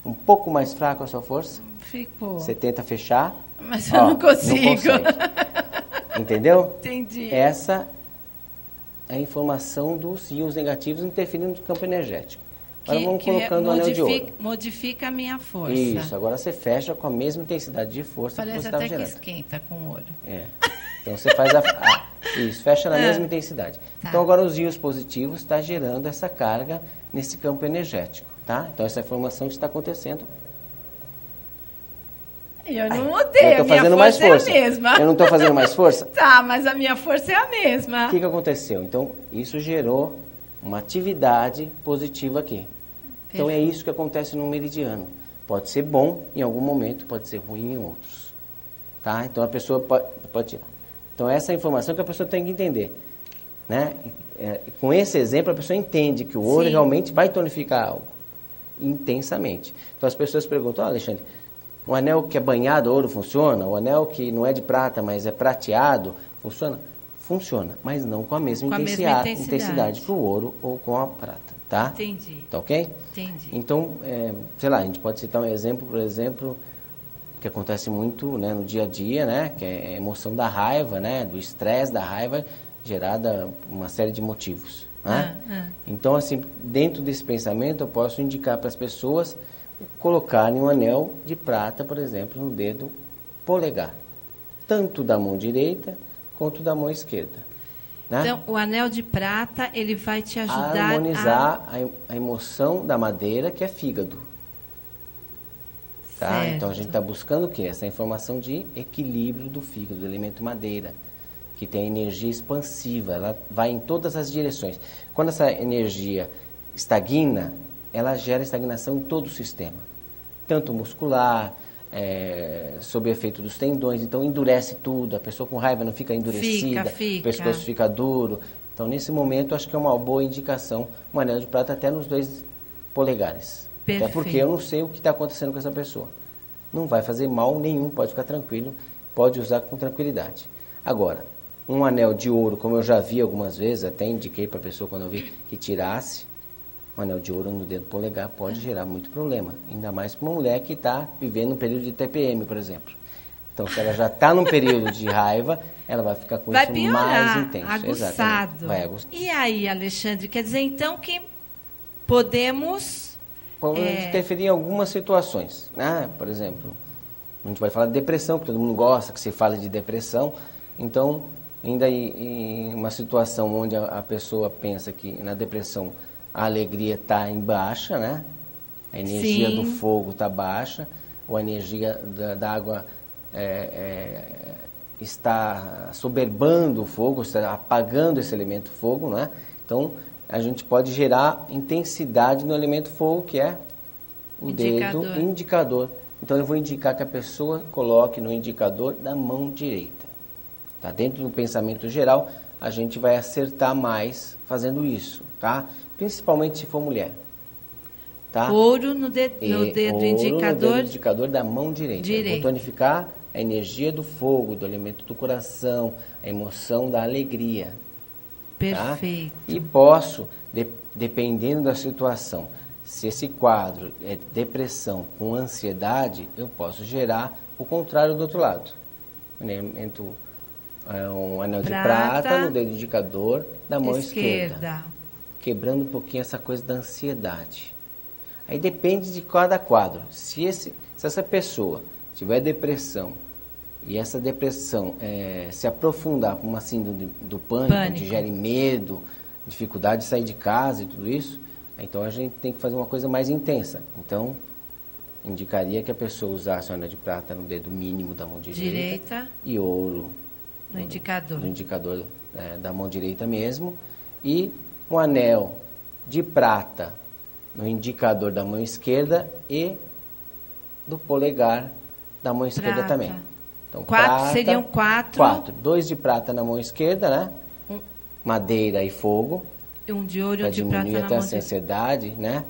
S4: um pouco mais fraco a sua força?
S1: Ficou.
S4: Você tenta fechar.
S1: Mas eu não consigo.
S4: Não consegue. Entendeu?
S1: Entendi.
S4: Essa é a informação dos íons negativos interferindo no campo energético. Agora vamos colocando o anel de ouro.
S1: Modifica a minha força.
S4: Isso, agora você fecha com a mesma intensidade de força que você estava gerando.
S1: Parece até que esquenta com o ouro.
S4: Então você faz isso, fecha na mesma intensidade. Tá. Então agora os íons positivos estão gerando essa carga nesse campo energético, tá? Então essa informação que está acontecendo.
S1: Eu não mudei, a minha força é a mesma.
S4: Eu não estou fazendo mais força?
S1: Tá, mas a minha força é a mesma.
S4: O que aconteceu? Então, isso gerou uma atividade positiva aqui. Então é isso que acontece no meridiano. Pode ser bom em algum momento, pode ser ruim em outros. Tá? Então a pessoa pode tirar. Então essa é a informação que a pessoa tem que entender. Né? Com esse exemplo a pessoa entende que o ouro
S1: Sim.
S4: realmente vai tonificar algo intensamente. Então as pessoas perguntam, Alexandre, um anel que é banhado a ouro funciona? O anel que não é de prata, mas é prateado, funciona? Funciona, mas não com a mesma intensidade que o ouro ou com a prata, tá?
S1: Entendi.
S4: Tá ok?
S1: Entendi.
S4: Então, sei lá, a gente pode citar um exemplo, por exemplo, que acontece muito, né, no dia a dia, né, que é a emoção da raiva, né, do estresse da raiva, gerada por uma série de motivos, né? Então, assim, dentro desse pensamento, eu posso indicar para as pessoas colocarem um anel de prata, por exemplo, no dedo polegar, tanto da mão direita quanto da mão esquerda. Né?
S1: Então, o anel de prata, ele vai te ajudar
S4: a harmonizar a emoção da madeira, que é fígado. Tá?
S1: Certo.
S4: Então, a gente está buscando o quê? Essa informação de equilíbrio do fígado, do elemento madeira, que tem energia expansiva, ela vai em todas as direções. Quando essa energia estagna, ela gera estagnação em todo o sistema, tanto muscular, sob efeito dos tendões, então endurece tudo, a pessoa com raiva não fica endurecida,
S1: Fica.
S4: o pescoço fica duro. Então, nesse momento, acho que é uma boa indicação, um anel de prata até nos 2 polegares.
S1: Perfeito.
S4: Até porque eu não sei o que está acontecendo com essa pessoa. Não vai fazer mal nenhum, pode ficar tranquilo, pode usar com tranquilidade. Agora, um anel de ouro, como eu já vi algumas vezes, até indiquei para a pessoa quando eu vi que tirasse, um anel de ouro no dedo polegar pode gerar muito problema, ainda mais para uma mulher que está vivendo um período de TPM, por exemplo. Então, se ela já está num período de raiva, ela vai ficar com isso mais intenso.
S1: Aguçado.
S4: Vai aguçar.
S1: E aí, Alexandre, quer dizer então que podemos...
S4: Pode interferir em algumas situações, né? Por exemplo, a gente vai falar de depressão, que todo mundo gosta que se fale de depressão. Então, ainda em uma situação onde a pessoa pensa que na depressão a alegria está em baixa, né? A energia
S1: Sim.
S4: do fogo está baixa, ou a energia da água está soberbando o fogo, está apagando esse elemento fogo, né? Então, a gente pode gerar intensidade no elemento fogo, que é o dedo indicador. Então, eu vou indicar que a pessoa coloque no indicador da mão direita. Tá? Dentro do pensamento geral, a gente vai acertar mais fazendo isso, tá? Principalmente se for mulher. Tá?
S1: Ouro no dedo
S4: ouro
S1: indicador.
S4: No dedo indicador da mão direita. Eu vou tonificar a energia do fogo, do elemento do coração, a emoção da alegria.
S1: Perfeito.
S4: Tá? E posso, dependendo da situação, se esse quadro é depressão com ansiedade, eu posso gerar o contrário do outro lado. Um anel de prata no dedo indicador da mão esquerda. Quebrando um pouquinho essa coisa da ansiedade. Aí depende de cada quadro. Se essa pessoa tiver depressão e essa depressão se aprofundar com uma síndrome do pânico, onde gere medo, dificuldade de sair de casa e tudo isso, então a gente tem que fazer uma coisa mais intensa. Então, indicaria que a pessoa usasse o anel de prata no dedo mínimo da mão direita. E ouro
S1: no indicador.
S4: No indicador da mão direita mesmo. E um anel de prata no indicador da mão esquerda e do polegar da mão esquerda também. Então,
S1: seriam 4.
S4: 4. 2 de prata na mão esquerda, né? Madeira e fogo.
S1: Um de ouro e um de prata na mão direita. Para
S4: diminuir até essa ansiedade, né?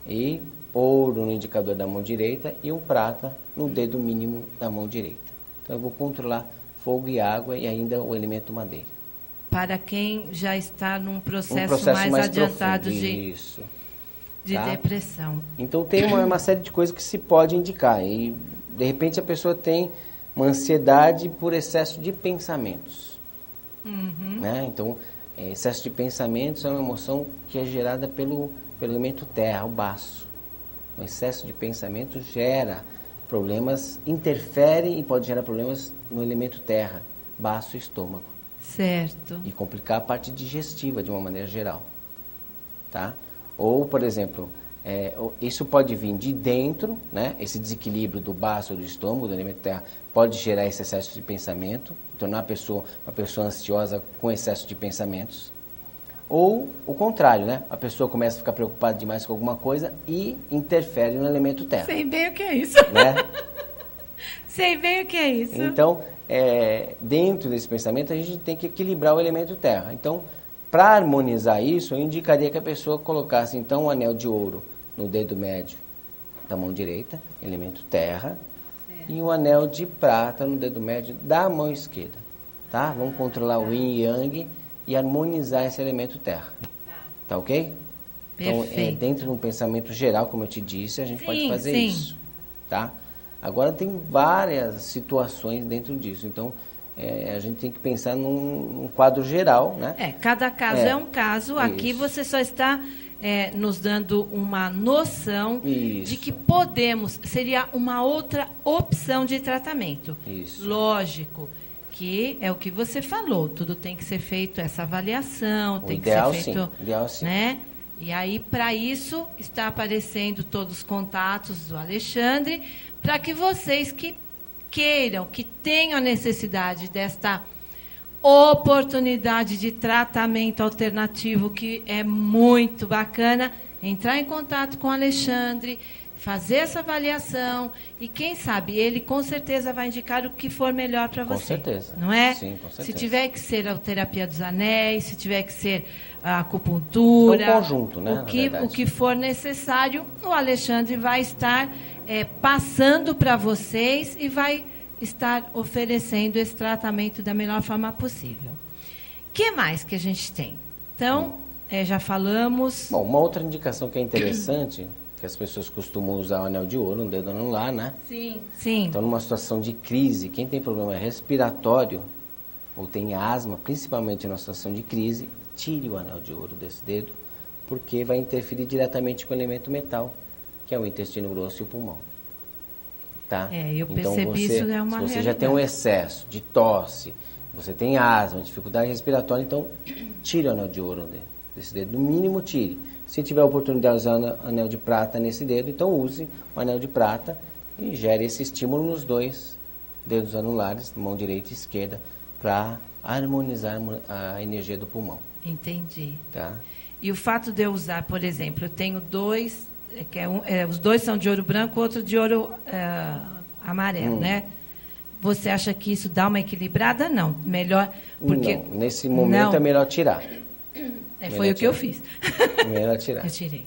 S4: E ouro no indicador da mão direita e um prata no dedo mínimo da mão direita. Então, eu vou controlar fogo e água e ainda o elemento madeira.
S1: Para quem já está num processo mais adiantado
S4: profundo,
S1: de depressão.
S4: Então, tem uma série de coisas que se pode indicar. E, de repente, a pessoa tem uma ansiedade por excesso de pensamentos. Né? Então, excesso de pensamentos é uma emoção que é gerada pelo elemento terra, o baço. O excesso de pensamentos gera problemas, interfere e pode gerar problemas no elemento terra, baço e estômago.
S1: Certo.
S4: E complicar a parte digestiva de uma maneira geral. Tá? Ou, por exemplo, isso pode vir de dentro, né? Esse desequilíbrio do baço ou do estômago, do elemento terra, pode gerar esse excesso de pensamento, tornar uma pessoa ansiosa com excesso de pensamentos. Ou o contrário, né? A pessoa começa a ficar preocupada demais com alguma coisa e interfere no elemento terra.
S1: Sei bem o que é isso.
S4: Né?
S1: Sei bem o que é isso.
S4: Então, dentro desse pensamento, a gente tem que equilibrar o elemento terra. Então, para harmonizar isso, eu indicaria que a pessoa colocasse, então, um anel de ouro no dedo médio da mão direita, elemento terra, e um anel de prata no dedo médio da mão esquerda. Tá? Vamos controlar o yin e yang e harmonizar esse elemento terra. Tá ok? Então, dentro de um pensamento geral, como eu te disse, a gente pode fazer isso. Tá? Agora, tem várias situações dentro disso. Então, a gente tem que pensar num quadro geral, né?
S1: Cada caso é um caso. Aqui
S4: isso.
S1: você só está nos dando uma noção
S4: Isso.
S1: de que seria uma outra opção de tratamento.
S4: Isso.
S1: Lógico que é o que você falou, tudo tem que ser feito, essa avaliação, tem que
S4: ideal,
S1: ser feito,
S4: sim. Ideal, sim.
S1: né? E aí, para isso, está aparecendo todos os contatos do Alexandre, para que vocês que queiram, que tenham a necessidade desta oportunidade de tratamento alternativo, que é muito bacana, entrar em contato com o Alexandre, fazer essa avaliação e, quem sabe, ele com certeza vai indicar o que for melhor para você.
S4: Com certeza.
S1: Não é?
S4: Sim, com certeza.
S1: Se tiver que ser a terapia dos anéis, se tiver que ser a acupuntura,
S4: é um conjunto, né,
S1: o que for necessário, o Alexandre vai estar passando para vocês e vai estar oferecendo esse tratamento da melhor forma possível. O que mais que a gente tem? Então, já falamos...
S4: Bom, uma outra indicação que é interessante, que as pessoas costumam usar o anel de ouro, um dedo anular, né?
S1: Sim, sim.
S4: Então, numa situação de crise, quem tem problema respiratório ou tem asma, principalmente numa situação de crise, tire o anel de ouro desse dedo, porque vai interferir diretamente com o elemento metal, que é o intestino grosso e o pulmão. Tá?
S1: Eu
S4: então,
S1: percebi isso é uma
S4: se você
S1: realidade.
S4: já tem um excesso de tosse, você tem asma, dificuldade respiratória, então tire o anel de ouro desse dedo, no mínimo tire. Se tiver a oportunidade de usar o anel de prata nesse dedo, então use o anel de prata e gere esse estímulo nos dois dedos anulares, mão direita e esquerda, para harmonizar a energia do pulmão.
S1: Entendi.
S4: Tá?
S1: E o fato de eu usar, por exemplo, eu tenho dois, os dois são de ouro branco, outro de ouro amarelo, né? Você acha que isso dá uma equilibrada? Não. Melhor, porque...
S4: Não, nesse momento é melhor tirar.
S1: Foi o que eu fiz.
S4: Melhor tirar.
S1: Eu tirei.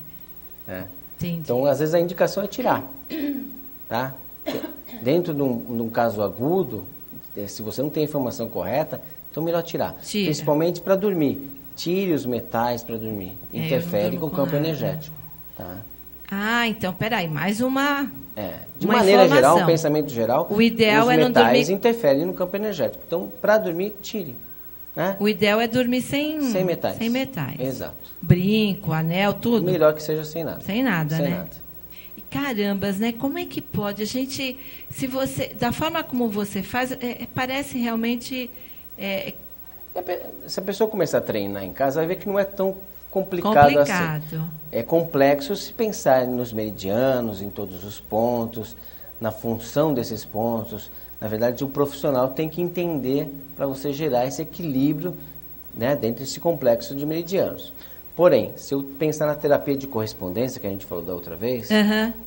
S4: Entendi. Então, às vezes, a indicação é tirar. Tá? Dentro de um caso agudo, se você não tem a informação correta, então melhor tirar.
S1: Tira.
S4: Principalmente para dormir. Tire os metais para dormir. Interfere com o campo energético. Tá?
S1: Então, peraí, mais uma...
S4: De maneira geral, um pensamento geral,
S1: o ideal
S4: os
S1: é não dormir...
S4: metais interferem no campo energético. Então, para dormir, tire. Né?
S1: O ideal é dormir sem
S4: metais.
S1: Sem metais.
S4: Exato.
S1: Brinco, anel, tudo.
S4: Melhor que seja sem nada.
S1: Sem nada,
S4: sem
S1: né?
S4: Nada.
S1: E carambas, né? Como é que pode? A gente, se você, da forma como você faz, parece realmente...
S4: Se a pessoa começar a treinar em casa, vai ver que não é tão complicado assim. É complexo se pensar nos meridianos, em todos os pontos, na função desses pontos. Na verdade, o profissional tem que entender para você gerar esse equilíbrio, né, dentro desse complexo de meridianos. Porém, se eu pensar na terapia de correspondência, que a gente falou da outra vez,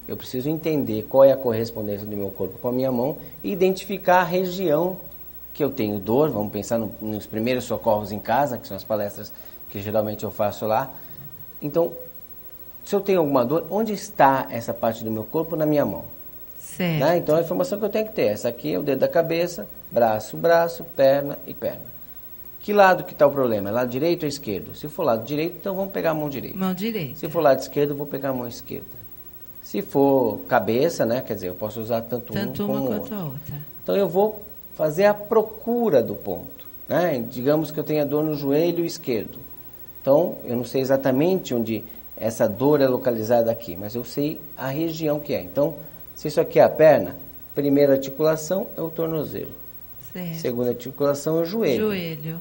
S4: eu preciso entender qual é a correspondência do meu corpo com a minha mão e identificar a região que eu tenho dor. Vamos pensar nos primeiros socorros em casa, que são as palestras que geralmente eu faço lá. Então, se eu tenho alguma dor, onde está essa parte do meu corpo na minha mão?
S1: Certo.
S4: Né? Então, a informação que eu tenho que ter, essa aqui é o dedo da cabeça, braço, perna e perna. Que lado que está o problema? É lado direito ou esquerdo? Se for lado direito, então vamos pegar a mão direita.
S1: Mão direita.
S4: Se for lado esquerdo, vou pegar a mão esquerda. Se for cabeça, né? Quer dizer, eu posso usar tanto uma
S1: como
S4: quanto
S1: a outra.
S4: Então, eu vou fazer a procura do ponto. Né? Digamos que eu tenha dor no joelho esquerdo. Então, eu não sei exatamente onde essa dor é localizada aqui, mas eu sei a região que é. Então, se isso aqui é a perna, primeira articulação é o tornozelo.
S1: Certo.
S4: Segunda articulação é o joelho.
S1: Joelho.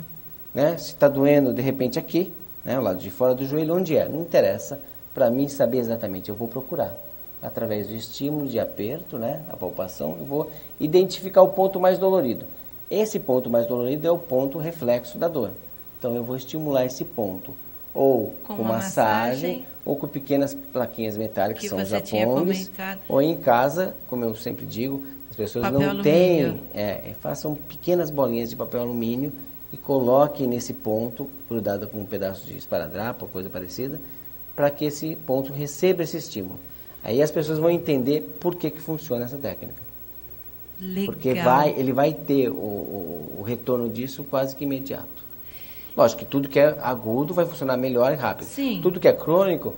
S4: Né? Se está doendo, de repente, aqui, né? O lado de fora do joelho, onde é? Não interessa para mim saber exatamente. Eu vou procurar. Através do estímulo de aperto, né? A palpação, eu vou identificar o ponto mais dolorido. Esse ponto mais dolorido é o ponto reflexo da dor. Então, eu vou estimular esse ponto. ou
S1: Com
S4: com
S1: uma
S4: massagem,
S1: massagem.
S4: ou com pequenas plaquinhas metálicas,
S1: Que
S4: que são os
S1: você tinha
S4: japongues,
S1: comentado.
S4: ou em casa, como eu sempre digo, as pessoas
S1: Papel
S4: não
S1: alumínio.
S4: têm, façam pequenas bolinhas de papel alumínio e coloquem nesse ponto, grudado com um pedaço de esparadrapo, ou coisa parecida, para que esse ponto receba esse estímulo. Aí as pessoas vão entender por que funciona essa técnica.
S1: Legal.
S4: Porque ele vai ter o retorno disso quase que imediato. Lógico que tudo que é agudo vai funcionar melhor e rápido.
S1: Sim.
S4: Tudo que é crônico,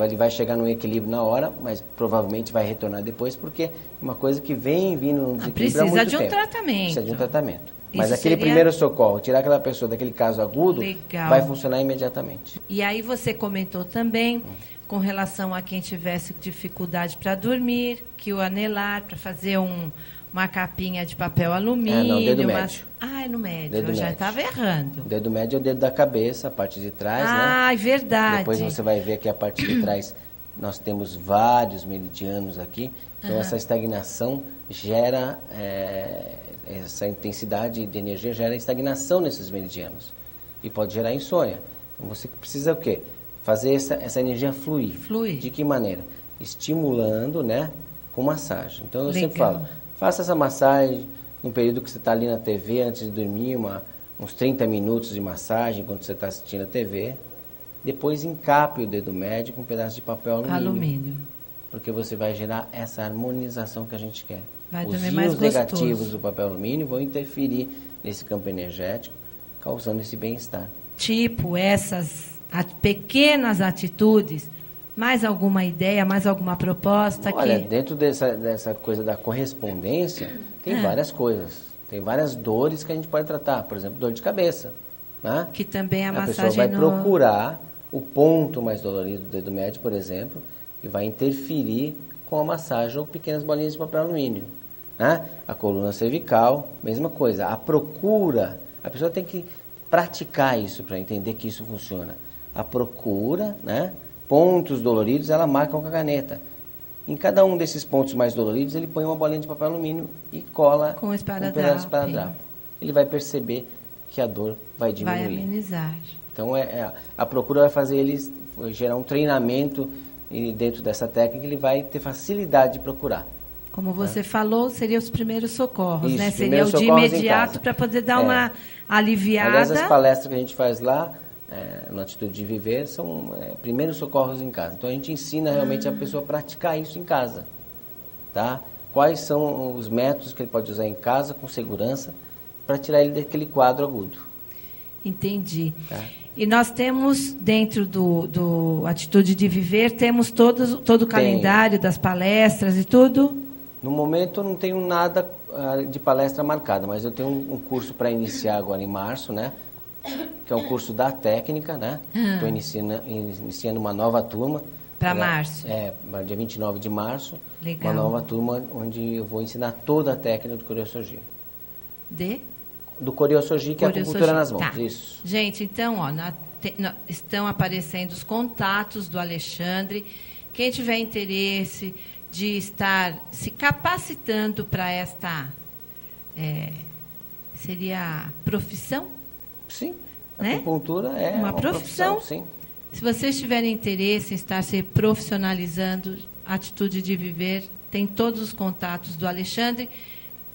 S4: ele vai chegar num equilíbrio na hora, mas provavelmente vai retornar depois, porque é uma coisa que vem vindo num desequilíbrio há
S1: Precisa
S4: muito
S1: de um
S4: tempo.
S1: tratamento.
S4: Precisa de um tratamento. Mas
S1: Isso
S4: aquele
S1: seria-
S4: primeiro socorro, tirar aquela pessoa daquele caso agudo,
S1: Legal.
S4: vai funcionar imediatamente.
S1: E aí você comentou também com relação a quem tivesse dificuldade para dormir, que o anelar para fazer uma capinha de papel alumínio.
S4: não, dedo
S1: mas-
S4: médio.
S1: Ah, é no médio.
S4: Dedo
S1: Eu já
S4: médio.
S1: estava errando.
S4: O dedo médio é o dedo da cabeça, a parte de trás, né?
S1: Ah, é verdade.
S4: Depois você vai ver que a parte de trás nós temos vários meridianos aqui. Então essa estagnação gera, essa intensidade de energia gera estagnação nesses meridianos. E pode gerar insônia. Então você precisa o quê? Fazer essa energia fluir.
S1: Fluir.
S4: De que maneira? Estimulando, né? Com massagem. Então eu sempre
S1: Legal.
S4: falo, faça essa massagem no período que você está ali na TV antes de dormir, uns 30 minutos de massagem enquanto você está assistindo a TV. Depois encape o dedo médio com um pedaço de papel alumínio. Porque você vai gerar essa harmonização que a gente quer.
S1: Vai
S4: Os
S1: dormir mais
S4: íons negativos
S1: gostoso.
S4: do papel alumínio vão interferir nesse campo energético, causando esse bem-estar.
S1: Tipo, essas pequenas atitudes, mais alguma ideia, mais alguma proposta?
S4: Olha,
S1: que...
S4: dentro dessa coisa da correspondência, tem várias coisas. Tem várias dores que a gente pode tratar. Por exemplo, dor de cabeça. Né?
S1: Que também a
S4: pessoa
S1: massagem
S4: vai
S1: no...
S4: procurar o ponto mais dolorido do dedo médio, por exemplo, e vai interferir com a massagem ou pequenas bolinhas de papel alumínio. Né? A coluna cervical, mesma coisa. A procura, a pessoa tem que praticar isso para entender que isso funciona. A procura, né? Pontos doloridos, ela marca com a caneta. Em cada um desses pontos mais doloridos, ele põe uma bolinha de papel alumínio e cola
S1: Com
S4: um
S1: esparadrapo.
S4: pedaço de esparadrapo. Ele vai perceber que a dor vai
S1: Vai
S4: diminuir.
S1: amenizar.
S4: Então, a procura vai fazer ele gerar um treinamento e dentro dessa técnica ele vai ter facilidade de procurar.
S1: Como você falou, seriam os primeiros socorros,
S4: Isso,
S1: né? Seria
S4: primeiros
S1: o de
S4: socorros em
S1: imediato
S4: casa.
S1: para poder dar uma aliviada.
S4: Aliás, as palestras que a gente faz lá, no Atitude de Viver, são primeiros socorros em casa. Então, a gente ensina realmente a pessoa a praticar isso em casa. Tá? Quais são os métodos que ele pode usar em casa com segurança para tirar ele daquele quadro agudo.
S1: Entendi.
S4: Tá?
S1: E nós temos, dentro do Atitude de Viver, temos todo o calendário das palestras e tudo?
S4: No momento, eu não tenho nada de palestra marcada, mas eu tenho um curso para iniciar agora em março, né? Que é um curso da técnica, né? Estou iniciando uma nova turma.
S1: Para março?
S4: Dia 29 de março.
S1: Legal.
S4: Uma nova turma onde eu vou ensinar toda a técnica do Koryosoji. Do Koryosoji, que é a acupuntura nas mãos.
S1: Tá.
S4: Isso.
S1: Gente, então, estão aparecendo os contatos do Alexandre. Quem tiver interesse de estar se capacitando para esta, seria profissão?
S4: Sim. A
S1: Né?
S4: acupuntura é
S1: Uma
S4: uma
S1: profissão.
S4: sim.
S1: Se vocês tiverem interesse em estar se profissionalizando, Atitude de Viver, tem todos os contatos do Alexandre.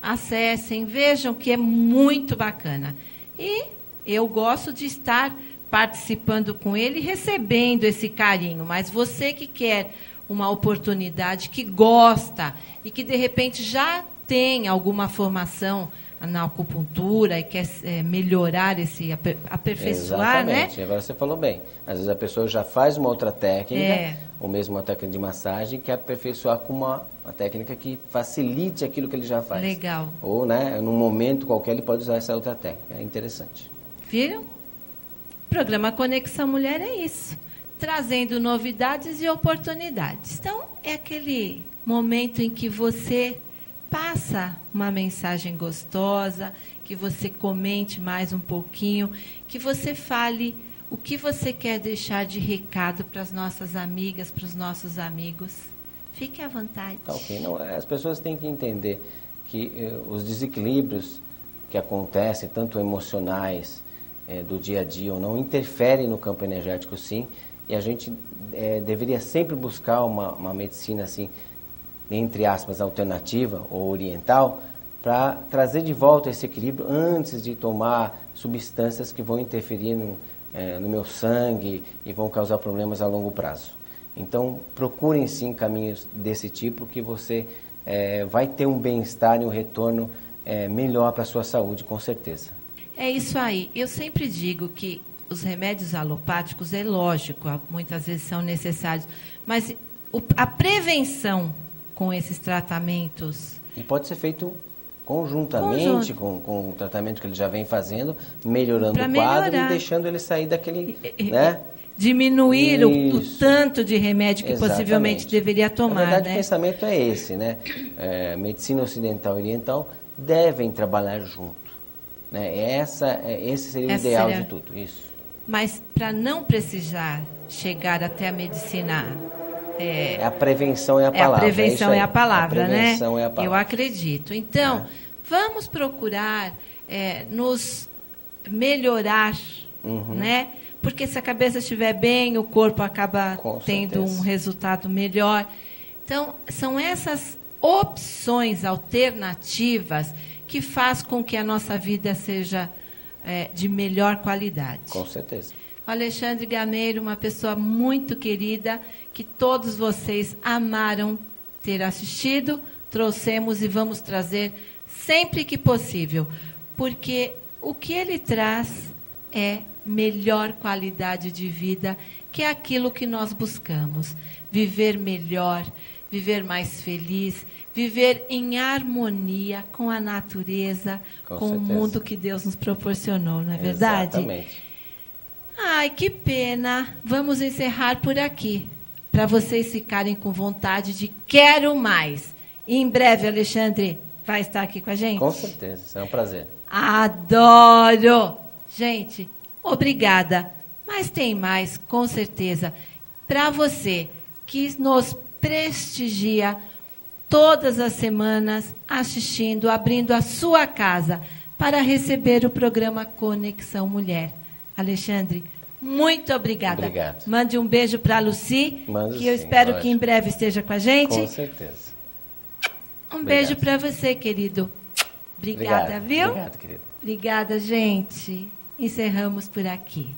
S1: Acessem, vejam que é muito bacana. E eu gosto de estar participando com ele, recebendo esse carinho. Mas você que quer uma oportunidade, que gosta e que, de repente, já tem alguma formação na acupuntura e quer melhorar aperfeiçoar,
S4: Exatamente.
S1: né?
S4: Agora você falou bem. Às vezes a pessoa já faz uma outra técnica, ou mesmo uma técnica de massagem, quer aperfeiçoar com uma técnica que facilite aquilo que ele já faz.
S1: Legal.
S4: Ou, né, num momento qualquer, ele pode usar essa outra técnica. É interessante.
S1: Viram? O programa Conexão Mulher é isso. Trazendo novidades e oportunidades. Então, é aquele momento em que você passa uma mensagem gostosa, que você comente mais um pouquinho, que você fale o que você quer deixar de recado para as nossas amigas, para os nossos amigos. Fique à vontade.
S4: Tá, ok. Não, as pessoas têm que entender que os desequilíbrios que acontecem, tanto emocionais do dia a dia ou não, interferem no campo energético sim, e a gente deveria sempre buscar uma medicina assim, entre aspas, alternativa ou oriental, para trazer de volta esse equilíbrio antes de tomar substâncias que vão interferir no meu sangue e vão causar problemas a longo prazo. Então, procurem sim caminhos desse tipo que você vai ter um bem-estar e um retorno melhor para a sua saúde, com certeza.
S1: É isso aí. Eu sempre digo que os remédios alopáticos, é lógico, muitas vezes são necessários, mas a prevenção com esses tratamentos...
S4: E pode ser feito conjuntamente com o tratamento que ele já vem fazendo, melhorando o quadro e deixando ele sair daquele... né?
S1: Diminuir o tanto de remédio que
S4: Exatamente.
S1: Possivelmente deveria tomar.
S4: Na verdade,
S1: né?
S4: O pensamento é esse, né? Medicina ocidental e oriental devem trabalhar junto. Né? Esse seria o ideal de tudo, isso.
S1: Mas para não precisar chegar até a medicina...
S4: a prevenção é a palavra.
S1: A prevenção é a palavra,
S4: a prevenção é a palavra.
S1: Eu acredito. Então, vamos procurar nos melhorar, né? Porque se a cabeça estiver bem, o corpo acaba tendo um resultado melhor. Então, são essas opções alternativas que faz com que a nossa vida seja de melhor qualidade.
S4: Com certeza.
S1: O Alexandre Gameiro, uma pessoa muito querida, que todos vocês amaram ter assistido, trouxemos e vamos trazer sempre que possível, porque o que ele traz é melhor qualidade de vida, que é aquilo que nós buscamos. Viver melhor, viver mais feliz, viver em harmonia com a natureza, com o mundo que Deus nos proporcionou, não é verdade?
S4: Exatamente.
S1: Ai, que pena. Vamos encerrar por aqui, para vocês ficarem com vontade de quero mais. E em breve, Alexandre vai estar aqui com a gente?
S4: Com certeza, será um prazer.
S1: Adoro! Gente, obrigada. Mas tem mais, com certeza, para você que nos prestigia todas as semanas assistindo, abrindo a sua casa para receber o programa Conexão Mulher. Alexandre, muito obrigada.
S4: Obrigado.
S1: Mande um beijo para a Lucy, que eu espero que em breve esteja com a gente.
S4: Com certeza.
S1: Um beijo para você, querido. Obrigada, viu?
S4: Obrigado, querido.
S1: Obrigada, gente. Encerramos por aqui.